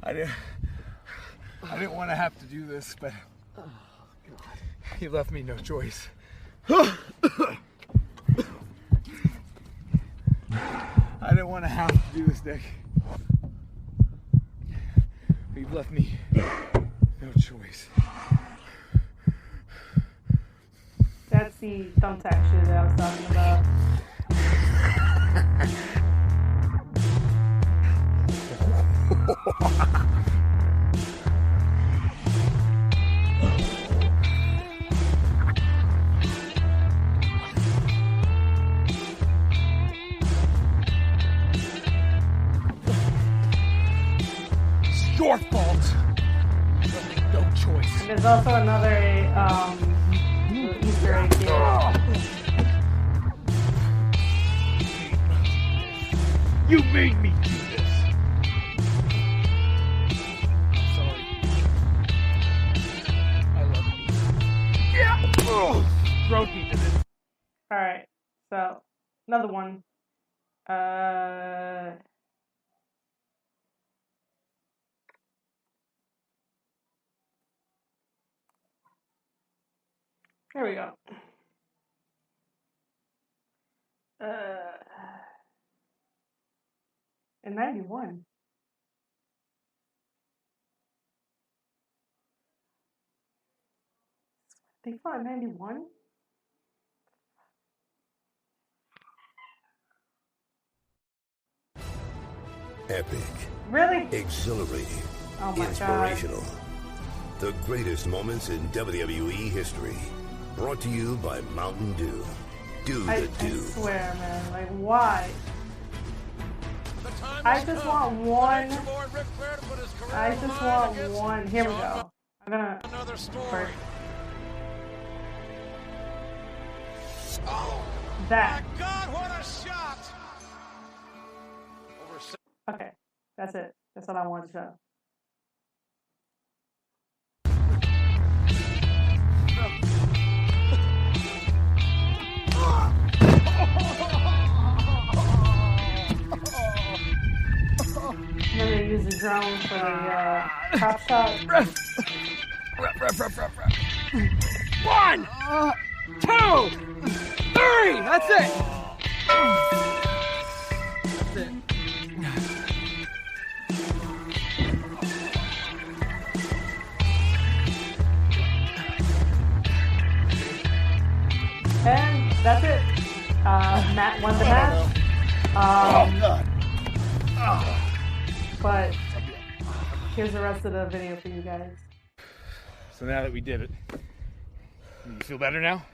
I didn't want to have to do this, but he left me no choice. I didn't want to have to do this, Nick. You've left me no choice. That's the thumbtack shit that I was talking about. It's your fault. No choice. And there's also another little Easter egg here. You made me do this. I'm sorry. I love you. Yeah. Oh, throat me to this. All right, so another one. Here we go. In 91. They fought in 91? Epic. Really? Exhilarating. Oh my Inspirational. The greatest moments in WWE history. Brought to you by Mountain Dew. Do God. the I do. swear, man. Like, why? I just want one. I just want one. Here we go. I'm gonna. Another story. First. Oh, That. my God, what a shot! Over Okay. That's it. That's what I wanted to show. And then they use the drone for the top shot. Ref. 1, 2, 3. That's it. That's it. And that's it. Matt won the match. God. But here's the rest of the video for you guys. So now that we did it, you feel better now?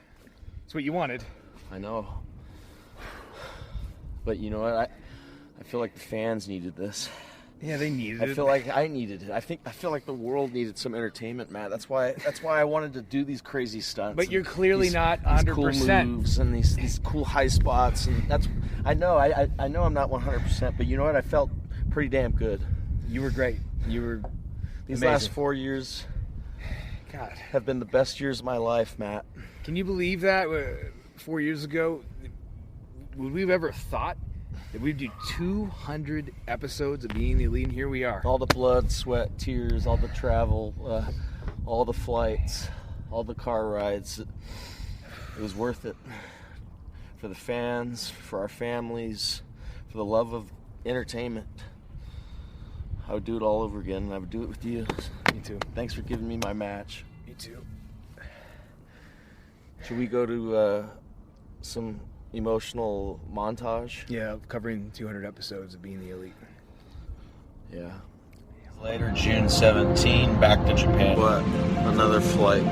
It's what you wanted. I know. But you know what? I feel like the fans needed this. Yeah, they needed it. I feel like I needed it. I feel like the world needed some entertainment, Matt. That's why I wanted to do these crazy stunts. But you're clearly not these 100%. cool moves and these cool high spots, and that's I know I'm not 100%, but you know what? I felt pretty damn good. You were great. You were These amazing. last 4 years God. have been the best years of my life, Matt. Can you believe that 4 years ago, would we have ever thought that we'd do 200 episodes of Being the Elite, and here we are. All the blood, sweat, tears, all the travel, all the flights, all the car rides. It was worth it. For the fans, for our families, for the love of entertainment. I would do it all over again, and I would do it with you. Me too. Thanks for giving me my match. Me too. Should we go to some emotional montage? Yeah, covering 200 episodes of Being the Elite. Yeah. Later, June 17, back to Japan. What? Another flight.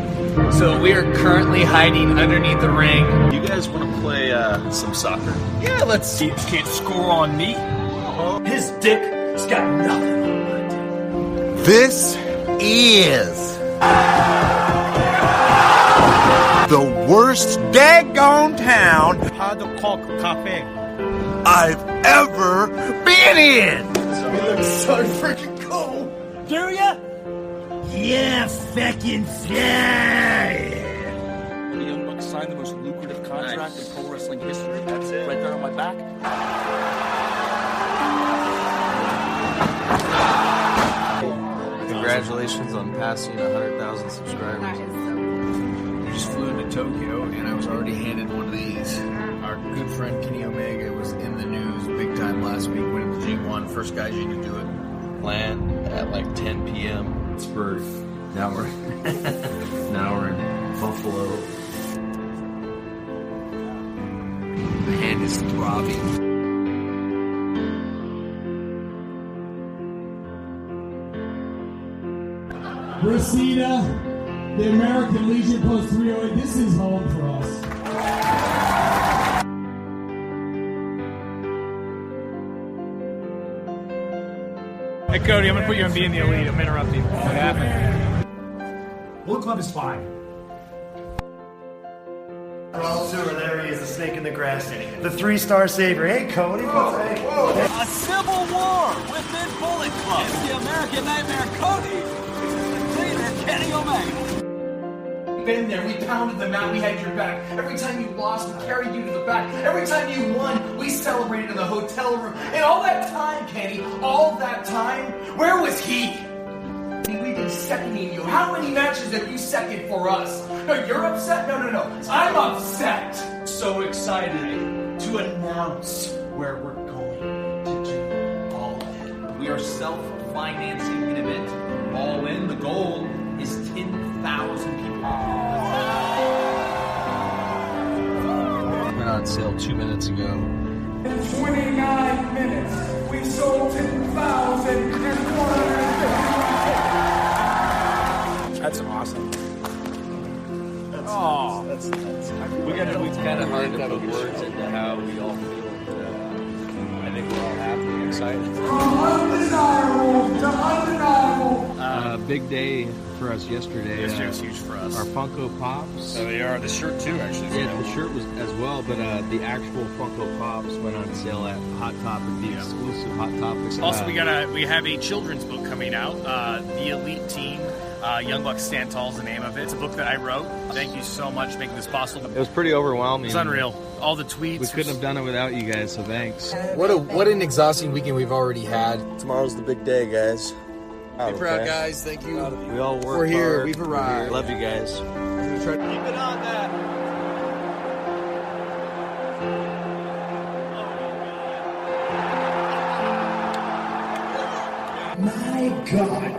So we are currently hiding underneath the ring. You guys want to play some soccer? Yeah, let's see. Can't score on me. His dick's got nothing on my dick. This is the worst daggone town I've ever been in. So freaking cool. Do ya? Yeah, fucking fly. The Young Bucks signed the most lucrative contract in pro wrestling history. That's it. Right there on my back. Congratulations on passing 100,000 subscribers. That is so cool. We just flew into Tokyo, and I was already handed one of these. Our good friend Kenny Omega was in the news big time last week when it was G1, first guy G to do it. Land at like 10 p.m. Pittsburgh. Now we're in Buffalo. The hand is throbbing. Reseda, the American Legion Post 308, this is home for us. Hey Cody, I'm gonna put you on being the elite. I'm interrupting. What happened? Bullet Club is fine. Well, sewer, there he is, the snake in the grass. The 3-star savior. Hey, Cody. A civil war within Bullet Club. It's the American Nightmare Cody. The leader, Kenny Omega. Been there, we pounded them out, we had your back. Every time you lost, we carried you to the back. Every time you won, we celebrated in the hotel room. And all that time, Kenny, all that time, where was he? We've been seconding you. How many matches have you seconded for us? No, you're upset? No. I'm upset. So excited to announce where we're going to do All In. We are self-financing an event. All In, the goal is 10,000 people. Went on sale 2 minutes ago. In 29 minutes, we sold 10,450. That's awesome. That's it's kind of hard to put words into how we all feel, but I think we're all happy and excited. From undesirable to undeniable. Big day for us yesterday. Yesterday was huge for us. Our Funko Pops. So they are. The shirt too, actually. Yeah, the shirt was as well, but the actual Funko Pops went on sale at Hot Topic, the exclusive Hot Topics. Also, we have a children's book coming out, The Elite Team. Young Bucks Stand Tall is the name of it. It's a book that I wrote. Thank you so much for making this possible. It was pretty overwhelming. It's unreal. All the tweets. We couldn't have done it without you guys, so thanks. What an exhausting weekend we've already had. Tomorrow's the big day, guys. Be proud, guys. Thank you. We all work We're here. hard. We've arrived. Love you guys. Keep it on that. My God,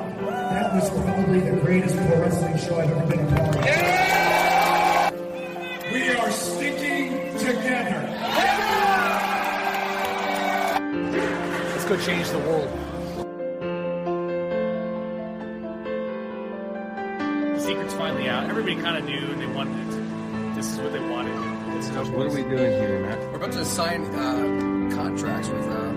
that was probably the greatest pro wrestling show I've ever been a part of. Yeah! We are sticking together. Let's go change the world. The secret's finally out. Everybody kind of knew and they wanted it. This is what they wanted. What are we doing here, Matt? We're about to sign contracts with All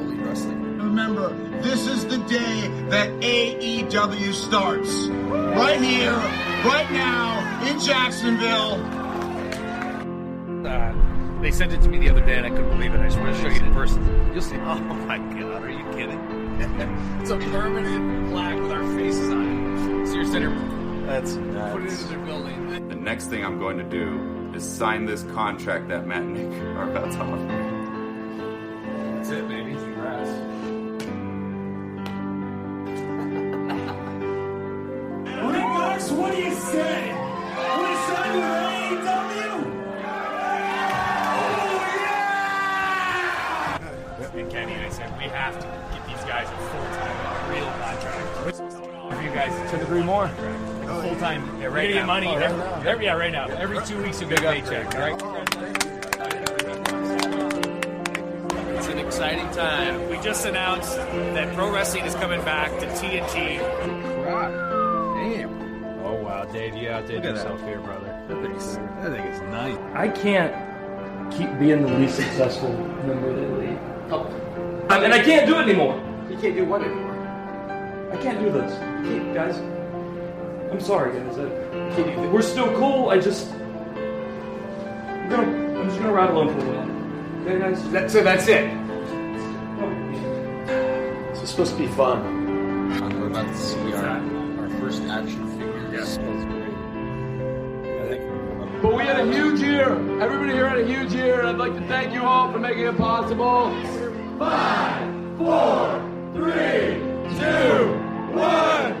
Elite Wrestling. Remember, this is the day that AEW starts. Right here, right now, in Jacksonville. They sent it to me the other day and I couldn't believe it. I just want to show you in person. You'll see. Oh my God, are you kidding? It's a permanent plaque with our faces on it. Sears Center. That's nuts. Put it into their building. The next thing I'm going to do is sign this contract that Matt and Nick are about to offer me. That's it, baby. Congrats. Rick Knox, what do you say? We signed with AEW? And Kenny and I said, we have to get these guys a full-time, real contract. For you guys, couldn't agree more. Full-time, right now. Money. Right now. Every 2 weeks you get a paycheck, all right? It's an exciting time. We just announced that pro wrestling is coming back to TNT. Crap. Damn. Oh, wow, Dave, you outdid yourself here, brother. That thing is nice. I can't keep being the least successful member of the league. And I can't do it anymore. You can't do what anymore? I can't do this. Guys, I'm sorry, guys. We're still cool. I'm just gonna ride alone for a while. Okay, guys? That's it. This is supposed to be fun. We're about to see our first action figure. Yes. But we had a huge year. Everybody here had a huge year, and I'd like to thank you all for making it possible. 5, 4, 3, 2, 1.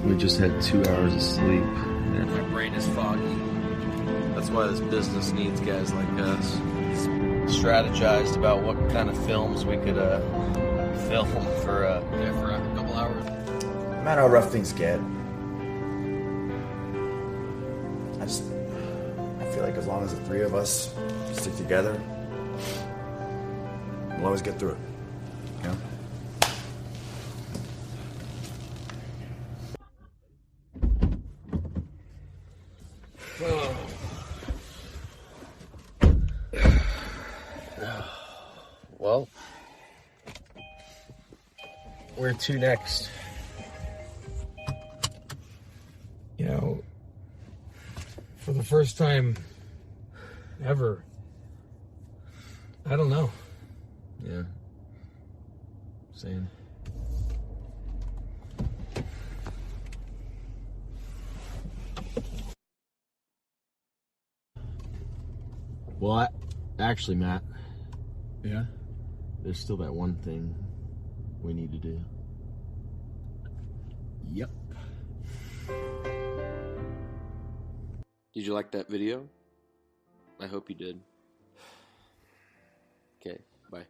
We just had 2 hours of sleep. And my brain is foggy. That's why this business needs guys like us. Strategized about what kind of films we could film for a couple hours. No matter how rough things get, I feel like as long as the three of us stick together, we'll always get through it. You know? Well, where to next? You know, for the first time ever, I don't know. Yeah. Same. Well, actually, Matt. Yeah? There's still that one thing we need to do. Yep. Did you like that video? I hope you did. Okay, bye.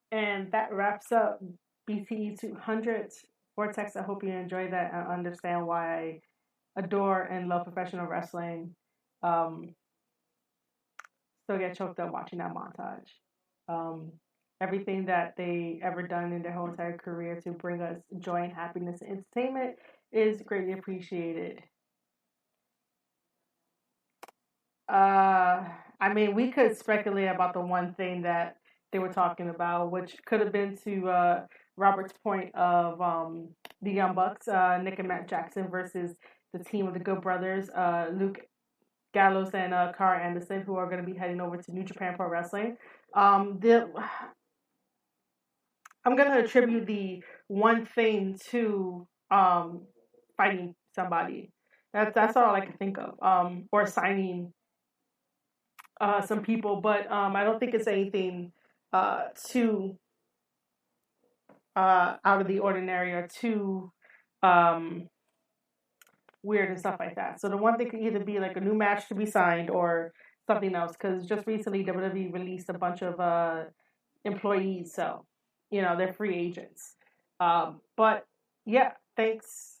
And that wraps up BTE 200. Vortex, I hope you enjoyed that and understand why I adore and love professional wrestling. Still get choked up watching that montage. Everything that they ever done in their whole entire career to bring us joy and happiness and entertainment is greatly appreciated. I mean, we could speculate about the one thing that they were talking about, which could have been to Robert's point of the Young Bucks, Nick and Matt Jackson versus the team of the Good Brothers, Luke Gallows and Carl Anderson, who are going to be heading over to New Japan Pro Wrestling. I'm going to attribute the one thing to fighting somebody. That's all I can think of. Or signing some people, but I don't think it's anything too out of the ordinary or too weird and stuff like that. So the one thing could either be like a new match to be signed or something else, because just recently WWE released a bunch of employees, so they're free agents. But yeah, thanks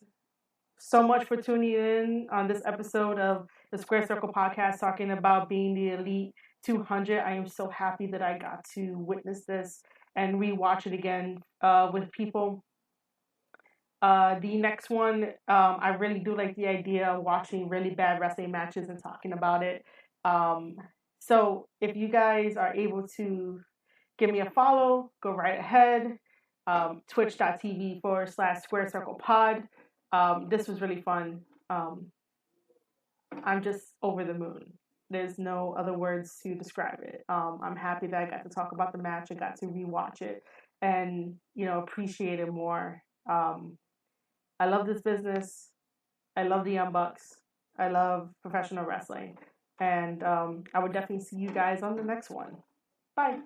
so much for tuning in on this episode of the Square Circle Podcast, talking about being the Elite 200. I am so happy that I got to witness this and rewatch it again with people. The next one, I really do like the idea of watching really bad wrestling matches and talking about it. So if you guys are able to give me a follow, go right ahead. Twitch.tv/Square Circle Pod. This was really fun. I'm just over the moon. There's no other words to describe it. I'm happy that I got to talk about the match. I got to rewatch it and, appreciate it more. I love this business. I love the Young Bucks. I love professional wrestling. And I would definitely see you guys on the next one. Bye.